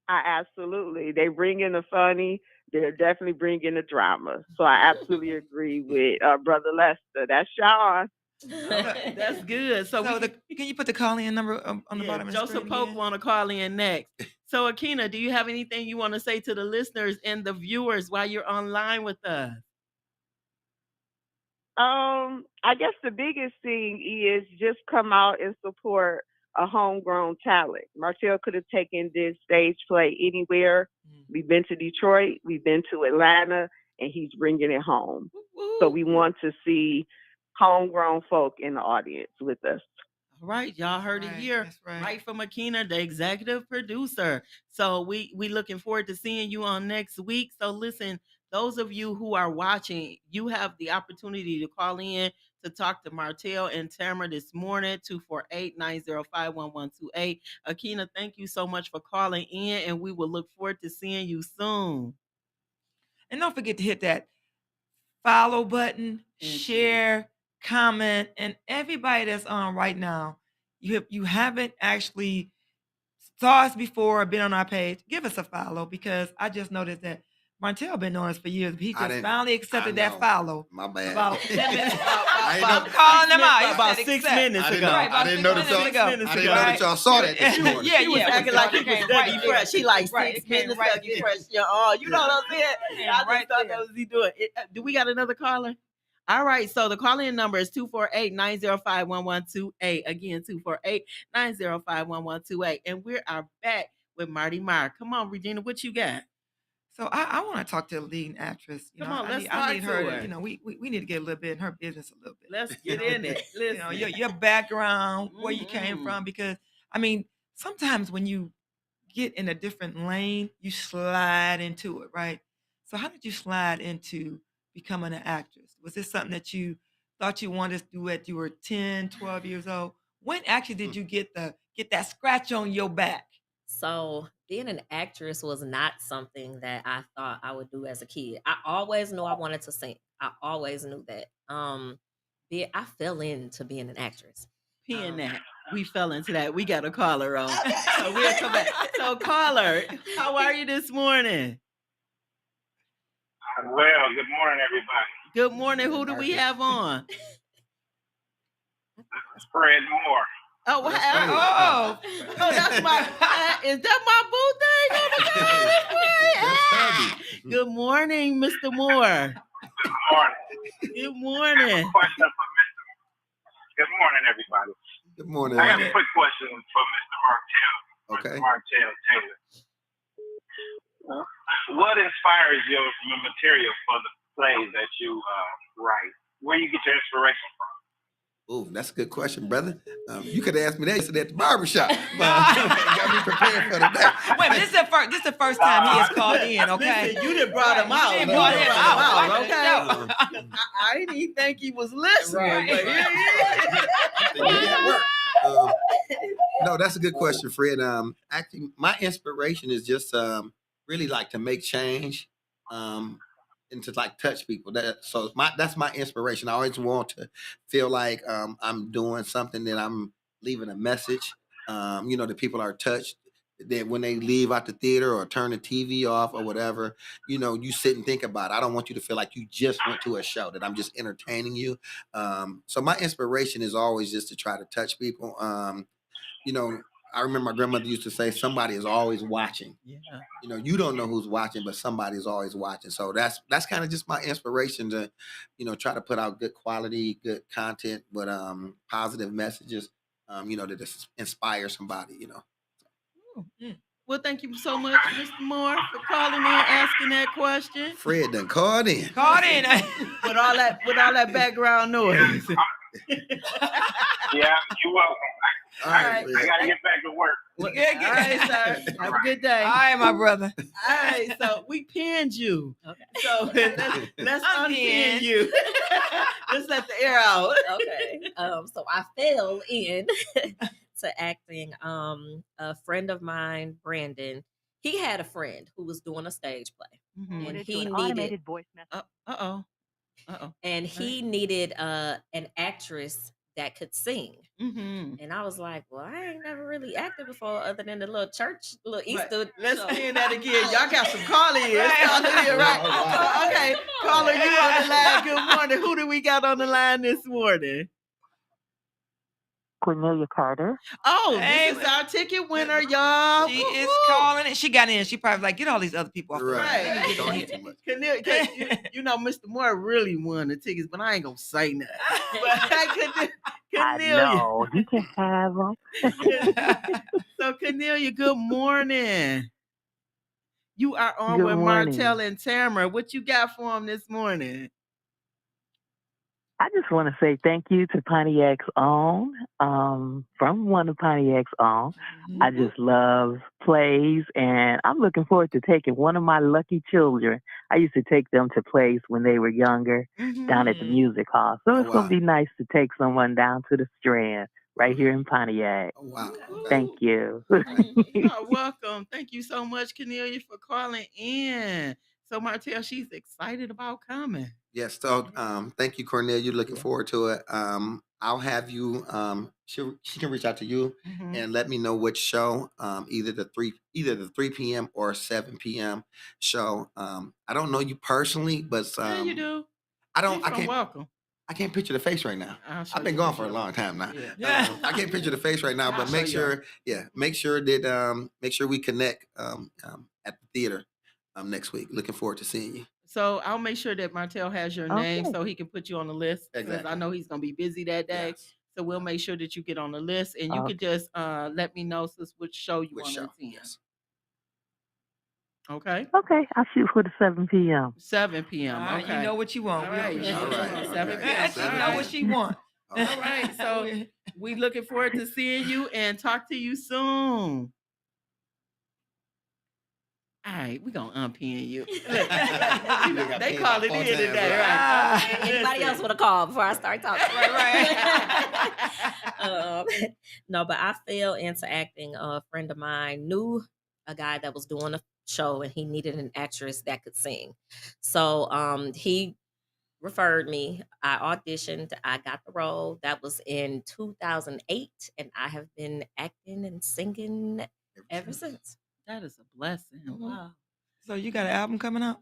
I absolutely. They bring in the funny. They're definitely bringing the drama. So I absolutely agree with Brother Lester. That's Sean. That's good. So can you put the call-in number on the bottom of the Joseph screen Pope again? want to call in next. So Akina, do you have anything you want to say to the listeners and the viewers while you're online with us? I guess the biggest thing is just come out and support a homegrown talent. Martell could have taken this stage play anywhere. We've been to Detroit, we've been to Atlanta, and he's bringing it home. So we want to see homegrown folk in the audience with us. All right, y'all heard it here, right from Akina, the executive producer. So we looking forward to seeing you on next week. So listen, those of you who are watching, you have the opportunity to call in to talk to Martell and Tamara this morning, 248-905-1128. Akina, thank you so much for calling in, and we will look forward to seeing you soon. And don't forget to hit that follow button, share, comment, and everybody that's on right now, you haven't actually saw us before or been on our page, give us a follow, because I just noticed that Martell been on us for years. But he just finally accepted that follow. My bad. About 10 minutes. I'm calling them out. About 6 minutes ago. I didn't know that y'all saw that this morning. He was acting like he was Dougie Fresh. He like 6 minutes Dougie Fresh. You know what I'm saying? I just thought that was he doing. Do we got another caller? All right, so the call-in number is 248-905-1128. Again, 248-905-1128. And we are back with Marty Marr. Come on, Regina, what you got? So I want to talk to the leading actress. Come on, let's I need talk to her. We need to get a little bit in her business a little bit. Let's get in it. Listen. Your background, where you came from, because sometimes when you get in a different lane, you slide into it, right? So how did you slide into becoming an actress? Was this something that you thought you wanted to do at you were 10, 12 years old? When actually did you get the get that scratch on your back? So being an actress was not something that I thought I would do as a kid. I always knew I wanted to sing. I always knew that. I fell into being an actress. Pin Um, that. We fell into that. We got a caller on. So we'll come back. So caller, how are you this morning? Well, good morning, everybody. Good morning. Who do we have on? It's Fred Moore. Oh, That's wow. funny. Oh, that's my. Is that my boo thing on the phone? That's funny. Good morning, Mr. Moore. Good morning. Good morning. Question for Mr. Good morning, everybody. Good morning. I have a quick question for Mr. Martell. Okay. Mr. Martell Taylor. What inspires your material for the plays that you write? Where you get your inspiration from? Oh, that's a good question, brother. You could ask me that yesterday at the barbershop. Got me prepared for the day. Wait, but this is the first time he has called in, okay? Listen, you done brought him out. You You done brought done him brought out. him out, Watch okay? I didn't even think he was listening. Right. But here he is. Then you get work. No, that's a good question, Fred. Actually, my inspiration is just really like to make change, and to like touch people. That's my inspiration. I always want to feel like I'm doing something, that I'm leaving a message. The people are touched. That when they leave out the theater or turn the TV off or whatever, you sit and think about it. I don't want you to feel like you just went to a show, that I'm just entertaining you. So my inspiration is always just to try to touch people. I remember my grandmother used to say, somebody is always watching. Yeah. You don't know who's watching, but somebody is always watching. So that's kind of just my inspiration to, try to put out good quality, good content, but positive messages, that inspire somebody. Well, thank you so much, Mr. Moore, for calling in, asking that question. Fred done called in. Called in. With all that background noise. Yeah, you're welcome. All right, I Fred. gotta get back to work. All right, sir. Have a good day. All right, my brother. All right, so we pinned you. Okay. So let's unpin Unpin. you. Let's let the air out. Okay. So I fell in to acting. A friend of mine, Brandon, he had a friend who was doing a stage play, and he needed voice message. Uh-oh. and he needed an actress that could sing. Mm-hmm. And I was like, well, I ain't never really acted before other than the little church, little Easter. Let's show. spin that again. Y'all got some call-ins. Call-in, right? Wow. Okay, caller, you on the line. Good morning. Who do we got on the line this morning? Cornelia Carter. Oh, Hey, this is our ticket winner, y'all. She Woo, is woo. calling it. She got in. She probably like, get all these other people off the line. Right. Let me get Don't in eat here. too much. Cornelia, Mr. Moore really won the tickets, but I ain't gonna say nothing. But Cornelia. I know. You can have them. So Cornelia, good morning. You are on Good with morning. Martell and Tamara. What you got for them this morning? I just want to say thank you to Pontiac's Own, from one of Pontiac's Own. I just love plays, and I'm looking forward to taking one of my lucky children. I used to take them to plays when they were younger down at the music hall. So it's wow. going to be nice to take someone down to the Strand right here in Pontiac. Oh, wow. Okay. Thank you. You're welcome. Thank you so much, Cornelia, for calling in. So Martell, she's excited about coming. Yes. So thank you, Cornelia. Looking forward to it. I'll have you, she can reach out to you Mhm. and let me know which show, either the 3 p.m. or 7 p.m. show. I don't know you personally, but Yeah, you do. I You're can't welcome. I can't picture the face right now. I'll show I've been you gone the for a show. long time now. Yeah. I can't picture the face right now, I'll but make show sure, make sure that make sure we connect at the theater next week. Looking forward to seeing you. So I'll make sure that Martell has your name Okay. so he can put you on the list. Because I Exactly. know he's gonna be busy that day. Yes. So we'll make sure that you get on the list, and you Okay. could just let me know, sis, which show you Which want to show? attend. Yes. Okay. Okay, I'll shoot for the 7 p.m. 7 p.m. All right, Okay. you know what you want. All We right. already All know. right. 7 Okay. p.m. She All know right. what she want. All right. All right. So we looking forward to seeing you and talk to you soon. All right, we're gonna unpin you. Look, got they pinned call by it 4 in times, today, right? right? Anybody else Listen. want to call before I start talking? Right. um, no, but I fell into acting. A friend of mine knew a guy that was doing a show, and he needed an actress that could sing. So he referred me. I auditioned. I got the role. That was in 2008, and I have been acting and singing ever since. That is a blessing. Mhm. Wow. So you got an album coming out?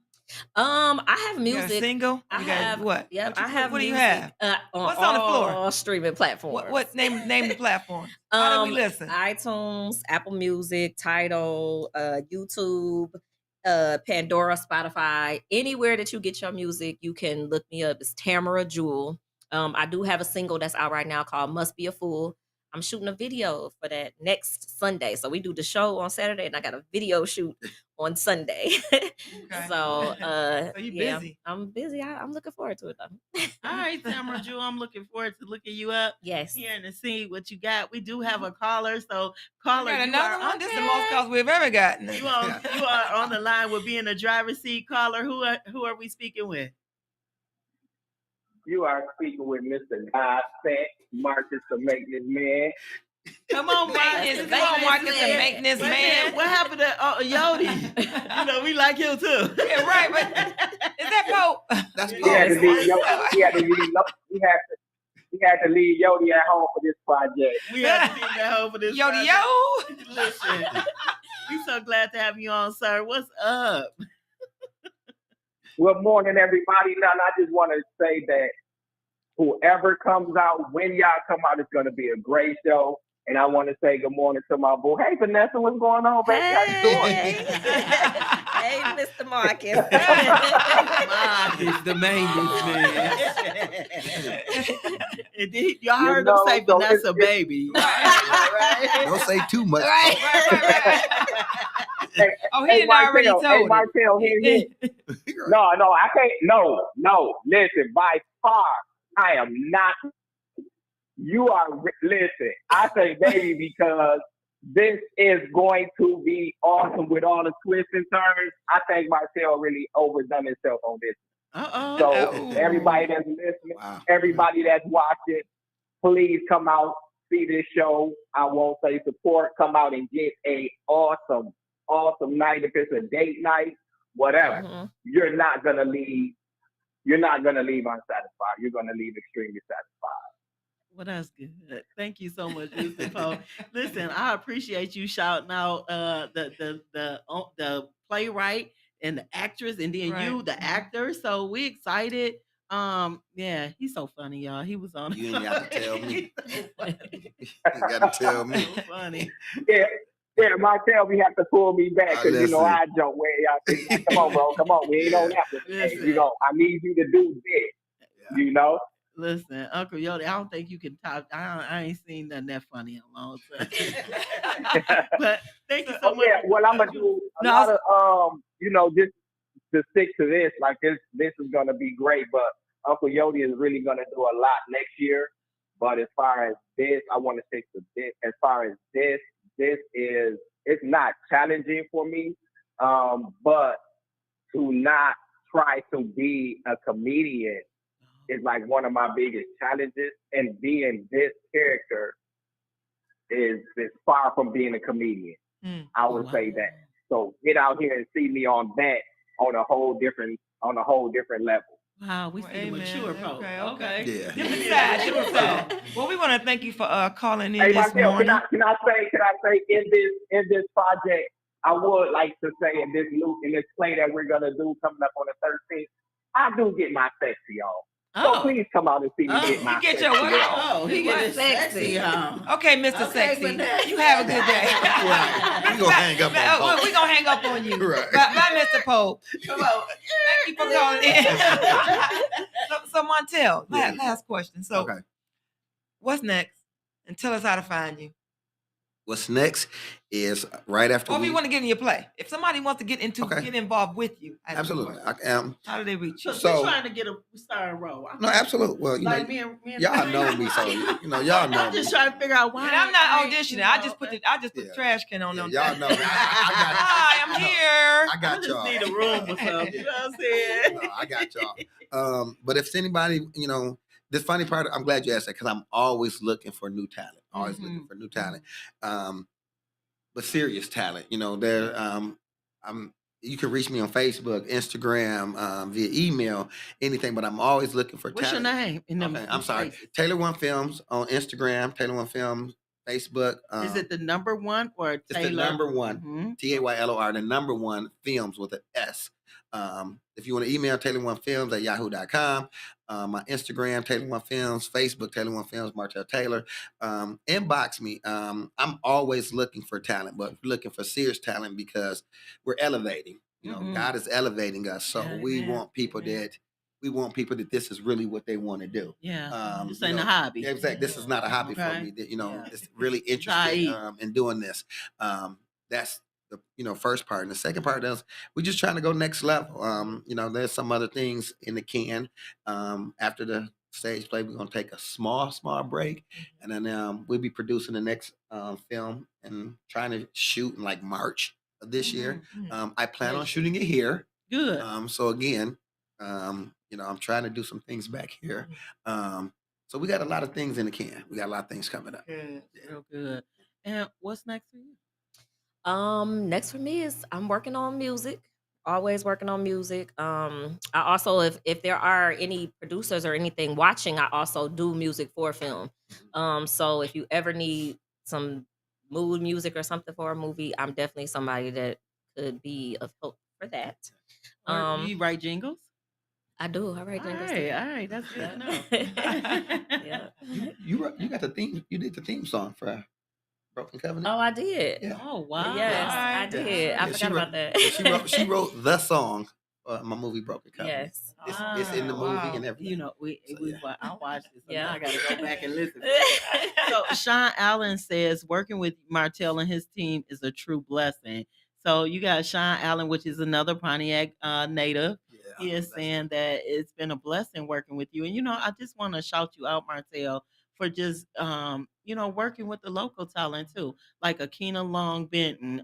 I have You got a music. single? I You got have what? Yep, What you I have what do you music, have? on What's on the floor? all streaming platforms. What name the platform? How do we listen? iTunes, Apple Music, Tidal, YouTube, Pandora, Spotify, anywhere that you get your music, you can look me up. It's Tamara Jewel. I do have a single that's out right now called Must Be a Fool. I'm shooting a video for that next Sunday. So we do the show on Saturday, and I got a video shoot on Sunday. So So you yeah, busy. I'm busy. I'm looking forward to it though. All right, Tamara Jewel, I'm looking forward to looking you up. Yes. Hearing and seeing what you got. We do have a caller, so We caller, got you another are one? This is the most calls we've ever gotten. You are on the line with being a driver's seat caller. Who are we speaking with? You are speaking with Mr. God Set, Marcus the Maintenance Man. Come on, Marcus. Come on, Marcus the Maintenance Man. What happened to Yodi? You know, we like him too. Yeah, right. But is that Pope? That's He had to leave he had to leave Yodi at home for this project. We have to leave at home for this Yodi project. Listen, we so glad to have you on, sir. What's up? Good morning, everybody. Now, I just want to say that whoever comes out, when y'all come out, it's going to be a great show. And I want to say good morning to my boy. Hey, Vanessa, what's going on, baby? How you doing? Hey, Mr. Marcus. Marcus, the maintenance man. Y'all heard him say so Vanessa, baby. Right? Don't say too much. Hey, Oh, he didn't already told Hey, it. Martel, here. No, I can't. No. Listen, by far, I am not. You are, listen, I say baby because this is going to be awesome with all the twists and turns. I think Marcel really overdone himself on this. So everybody that's listening, everybody that's watching, please come out, see this show. I won't say support. Come out and get a awesome night. If it's a date night, whatever, you're not gonna leave. You're not gonna leave unsatisfied. You're gonna leave extremely satisfied. Well, that's good. Thank you so much, Mr. Poe. Listen, I appreciate you shouting out the playwright and the actress, and then you, the actor. So we excited. Yeah, he's so funny, y'all. He was on. You ain't got to tell me. You got to tell me. So funny. Yeah, Martel, we have to pull me back because I jump way out there. Like, come on, bro, come on. We ain't on that. I need you to do this. Yeah. Listen, Uncle Yodi, I don't think you can talk. I ain't seen nothing that funny in a long time. But thank you so much. Yeah, well, I'm gonna do a lot of just to stick to this. Like this is gonna be great. But Uncle Yodi is really gonna do a lot next year. But as far as this, I want to stick to this. As far as this is, it's not challenging for me. But to not try to be a comedian is like one of my biggest challenges, and being this character is far from being a comedian. I would say that. So get out here and see me on that on a whole different level. Wow, we see the mature Poe. Okay. Yeah. Different side. Well, we want to thank you for calling in Hey, this Marcel, morning. can I say in this project, I would like to say in this play that we're gonna do coming up on the 13th, I do get my sexy on. So please come out and see me get my You get sexy your what on. on? Oh, he gets sexy. Okay, Mr. Sexy. You have a good day. We're going to hang up on Pope. We're going to hang up on you. Right. Bye, Mr. Pope. Come on. Thank you for calling in. So Montel, last question. So what's next? And tell us how to find you. What's next is right after Or if you want to get in your play. If somebody wants to get involved with you. Absolutely. How do they reach you? So we're trying to get a starring role. No, absolutely. Well, like me and y'all know me, so y'all know I'm just trying to figure out why. And I'm not auditioning. I just put the trash can on them. Y'all know. Hi, I'm here. I got y'all. I just need a room or something. You know what I'm saying? No, I got y'all. But if anybody, this funny part, I'm glad you asked that because I'm always looking for new talent. Always looking for new talent. But serious talent. You know, I'm you can reach me on Facebook, Instagram, via email, anything, but I'm always looking for What's your talent. name? Okay, I'm sorry. Taylor One Films on Instagram, Taylor One Films, Facebook. Is it the number one or It's the Taylor? number one, TAYLOR, the number one films with an S. If you want to email Taylor1Films@yahoo.com, my Instagram, Taylor One Films, Facebook, Taylor One Films, Martell Taylor. Inbox me. I'm always looking for talent, but looking for serious talent because we're elevating. You know, God is elevating us. So we want people that this is really what they want to do. Yeah. This ain't a hobby. Exactly. This is not a hobby for me. You know, it's really interested in doing this. That's the first part. And the second part is we're just trying to go next level. You know, there's some other things in the can. After the stage play, we're gonna take a small break, and then we'll be producing the next film and trying to shoot in like March of this year. I plan on shooting it here. Good. So again, I'm trying to do some things back here. So we got a lot of things in the can. We got a lot of things coming up. Good. Real good. And what's next for you? Next for me is I'm working on music. Always working on music. I also, if there are any producers or anything watching, I also do music for film. So if you ever need some mood music or something for a movie, I'm definitely somebody that could be of help for that. Or do you write jingles? I do. I write jingles. All right, that's good to know. Yeah. You got the theme. You did the theme song for Broken Covenant. Oh, I did. Yeah. Oh wow. Yes, I did. I forgot about that. She wrote the song for my movie Broken Covenant. Yes. It's in the movie and everything. You know, I watched this. So Yeah. now I got to go back and listen. So Sean Allen says working with Martell and his team is a true blessing. So you got Sean Allen, which is another Pontiac native. He is saying that it's been a blessing working with you. And I just want to shout you out, Martell, for just working with the local talent too, like Akina Long Benton,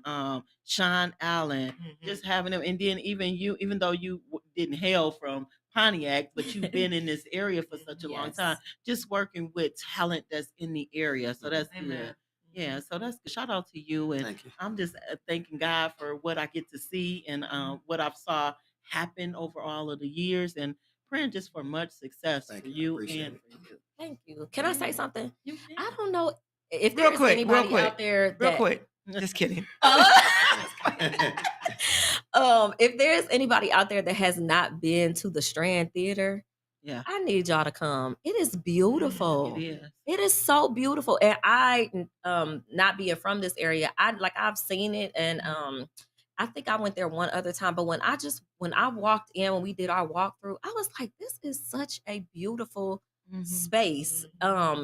Sean Allen, just having them, and then even though you didn't hail from Pontiac, but you've been in this area for such a long time, just working with talent that's in the area. So that's good. Yeah, so that's good. Shout out to you, and Thank you. I'm just thanking God for what I get to see and what I've saw happen over all of the years, and praying just for much success for you and for you. Thank you. Can I say something? You can. I don't know if Real there's quick, anybody out there real that, quick. Just kidding. if there's anybody out there that has not been to the Strand Theater, Yeah. I need y'all to come. It is beautiful. It is. It is so beautiful. And I, not being from this area, I've seen it, and I think I went there one other time. But when I walked in, when we did our walkthrough, I was like, this is such a beautiful space.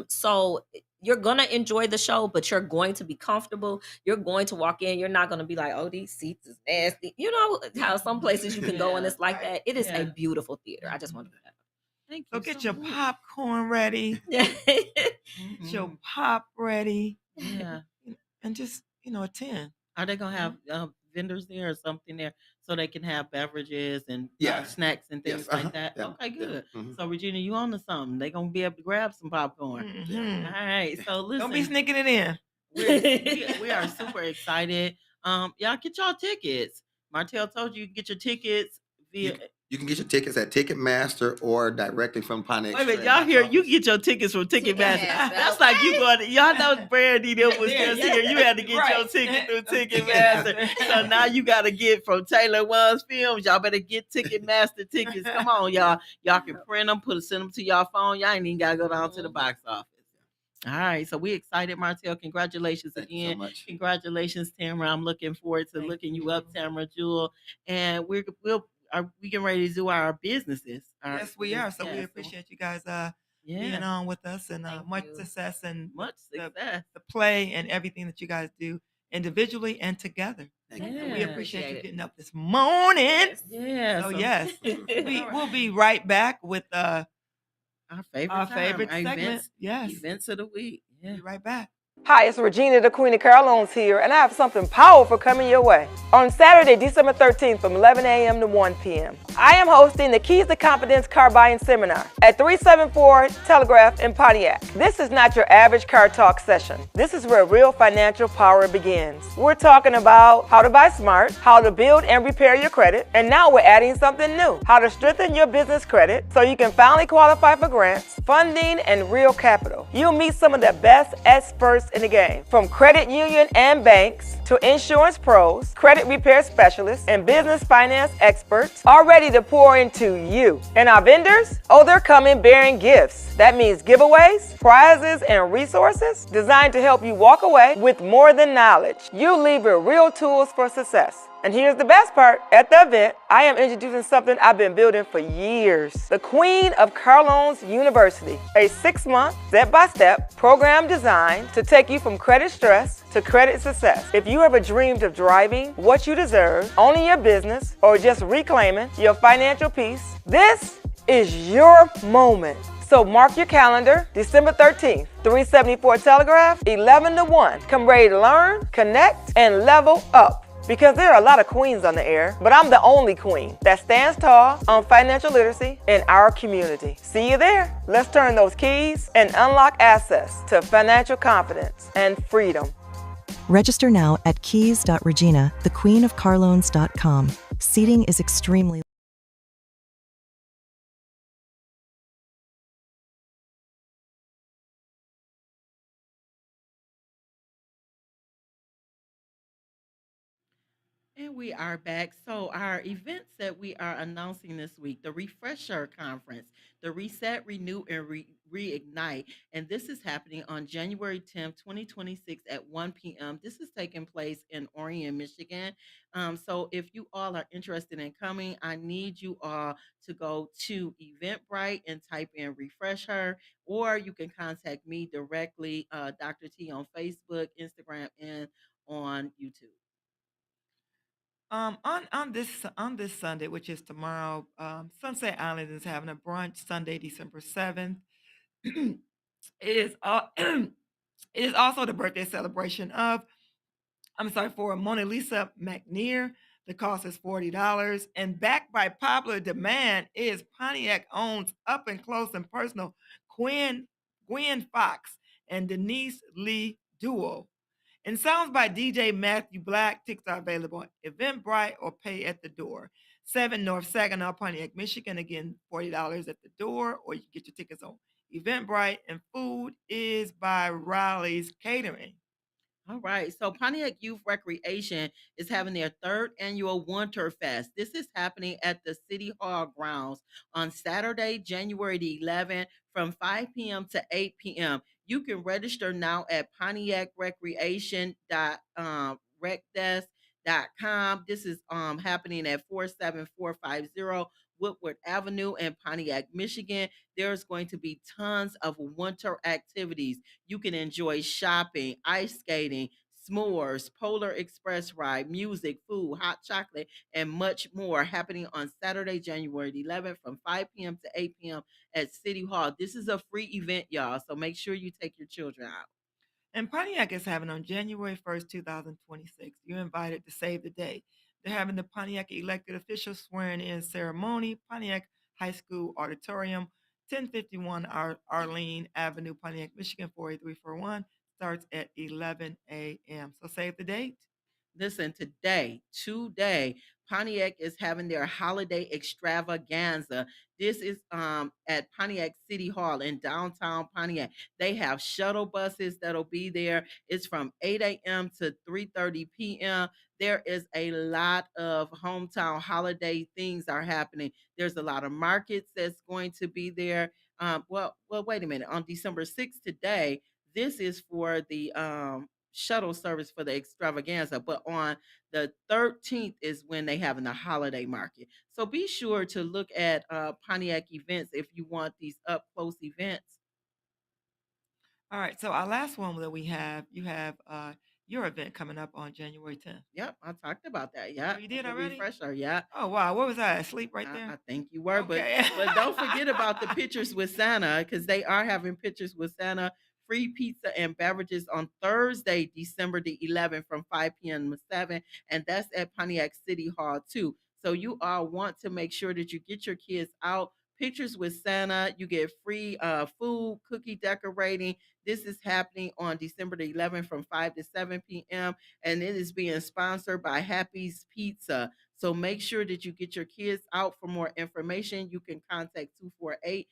So you're gonna enjoy the show, but you're going to be comfortable. You're going to walk in. You're not gonna be like, oh, these seats is nasty. You know how some places you can go and it's like that. It is a beautiful theater. I just want to put that. Thank So you get so your much. popcorn ready. Get your pop ready. Yeah. And just, attend. Are they gonna have vendors there or something there so they can have beverages and Yeah. snacks and things Yes, like that? yeah, Okay, yeah. good. Mhm. So Regina, you on to something? They gonna be able to grab some popcorn. Mhm. All right. So listen, Don't be sneaking it in. we are super excited. Y'all get y'all tickets. Martell told you get your tickets via. You can get your tickets at Ticketmaster or directly from Pontiac. Wait a minute, Strand y'all hear? box You office. get your tickets from Ticketmaster. Ticketmaster, That's like you going. Y'all know Brandy them was Yeah, just yeah. here. You had to get your Right. ticket through Ticketmaster. So now you got to get from Taylor One's Films. Y'all better get Ticketmaster tickets. Come on, y'all. Y'all can print them, send them to y'all phone. Y'all ain't even got to go down to the box office. All right, so we excited, Martell. Congratulations Thank you again. so much. Congratulations, Tamara. I'm looking forward to looking you up, Tamara Jewel. And we getting ready to do our businesses. Yes, we are. So we appreciate you guys being Yeah, on with us, and Thank much you. success and much success. the play and everything that you guys do individually and together. Thank you. And we Yeah. appreciate you Appreciate it. getting up this morning. Yeah. So so yes, Alright. we'll be right back with our favorite our time, favorite our segment. events, Yes, events of the week. Yeah. be right back. Hi, it's Regina, the Queen of Car Loans here, and I have something powerful coming your way. On Saturday, December 13th from 11 a.m. to 1 p.m., I am hosting the Keys to Confidence Car Buying Seminar at 374 Telegraph in Pontiac. This is not your average car talk session. This is where real financial power begins. We're talking about how to buy smart, how to build and repair your credit, and now we're adding something new, how to strengthen your business credit so you can finally qualify for grants, funding, and real capital. You'll meet some of the best experts in the game, from credit union and banks to insurance pros, credit repair specialists, and business finance experts, all ready to pour into you. And our vendors, they're coming bearing gifts. That means giveaways, prizes, and resources designed to help you walk away with more than knowledge. You leave with real tools for success. And here's the best part. At the event, I am introducing something I've been building for years. The Queen of Car Loans University, a 6-month, step-by-step program designed to take you from credit stress to credit success. If you ever dreamed of driving what you deserve, owning your business, or just reclaiming your financial peace, this is your moment. So mark your calendar, December 13th, 374 Telegraph, 11 to 1. Come ready to learn, connect, and level up. Because there are a lot of queens on the air, but I'm the only queen that stands tall on financial literacy in our community. See you there. Let's turn those keys and unlock access to financial confidence and freedom. Register now at keys.regina, thequeenofcarloans.com. Seating is extremely And we are back. So, our events that we are announcing this week, the Refresher Conference, the Reset, Renew, and Reignite. And this is happening on January 10th, 2026 at 1 p.m. This is taking place in Orion, Michigan. So, if you all are interested in coming, I need you all to go to Eventbrite and type in Refresher, or you can contact me directly, Dr. T, on Facebook, Instagram, and on YouTube. On this Sunday, which is tomorrow, Sunset Island is having a brunch Sunday, December 7th. it is it is also the birthday celebration of for Mona Lisa McNear. The cost is $40, and backed by popular demand is Pontiac owns up and close and personal Gwen Gwen Fox and Denise Lee duo. And sounds by DJ Matthew Black. Tickets are available at Eventbrite or pay at the door. 7 North Saginaw, Pontiac, Michigan. Again, $40 at the door, or you can get your tickets on Eventbrite. And food is by Riley's Catering. All right. So Pontiac Youth Recreation is having their third annual Winter Fest. This is happening at the City Hall grounds on Saturday, January the 11th from 5 p.m. to 8 p.m. You can register now at pontiacrecreation.recdesk.com. This is happening at 47450 Woodward Avenue in Pontiac, Michigan. There's going to be tons of winter activities. You can enjoy shopping, ice skating, s'mores, polar express ride, music, food, hot chocolate, and much more happening on Saturday, January the 11th from 5 p.m. to 8 p.m. at City Hall. This is a free event, y'all, so make sure you take your children out. And Pontiac is having on January 1st, 2026. You're invited to save the day. They're having the Pontiac elected officials swearing in ceremony, Pontiac High School Auditorium, 1051 Arlene Avenue, Pontiac, Michigan, 48341. Starts at 11 a.m. So save the date. Listen, today, Pontiac is having their holiday extravaganza. This is at Pontiac City Hall in downtown Pontiac. They have shuttle buses that'll be there. It's from 8 a.m. to 3:30 p.m. There is a lot of hometown holiday things are happening. There's a lot of markets that's going to be there. Wait a minute. On December 6th today, this is for the shuttle service for the extravaganza, but on the 13th is when they having the holiday market. So be sure to look at Pontiac events if you want these up close events. All right. So our last one that we have, you have your event coming up on January 10th. Yep, I talked about that. Yeah, You did the already? refresher. Yeah, Oh wow, what was I asleep right I there? think you were, Okay. but don't forget about the pictures with Santa because they are having pictures with Santa free pizza and beverages on Thursday, December the 11th from 5 p.m. to 7, and that's at Pontiac City Hall too. So you all want to make sure that you get your kids out. Pictures with Santa, you get free food, cookie decorating. This is happening on December the 11th from 5 to 7 p.m. and it is being sponsored by Happy's Pizza. So make sure that you get your kids out. For more information, you can contact 248-758-3600.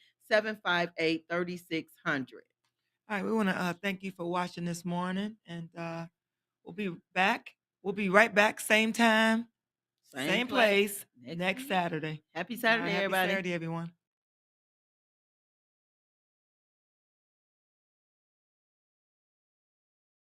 All right, we want to thank you for watching this morning, and we'll be back. We'll be right back, same time, same place, next Saturday. Happy All right, Saturday, happy everybody. Saturday, everyone.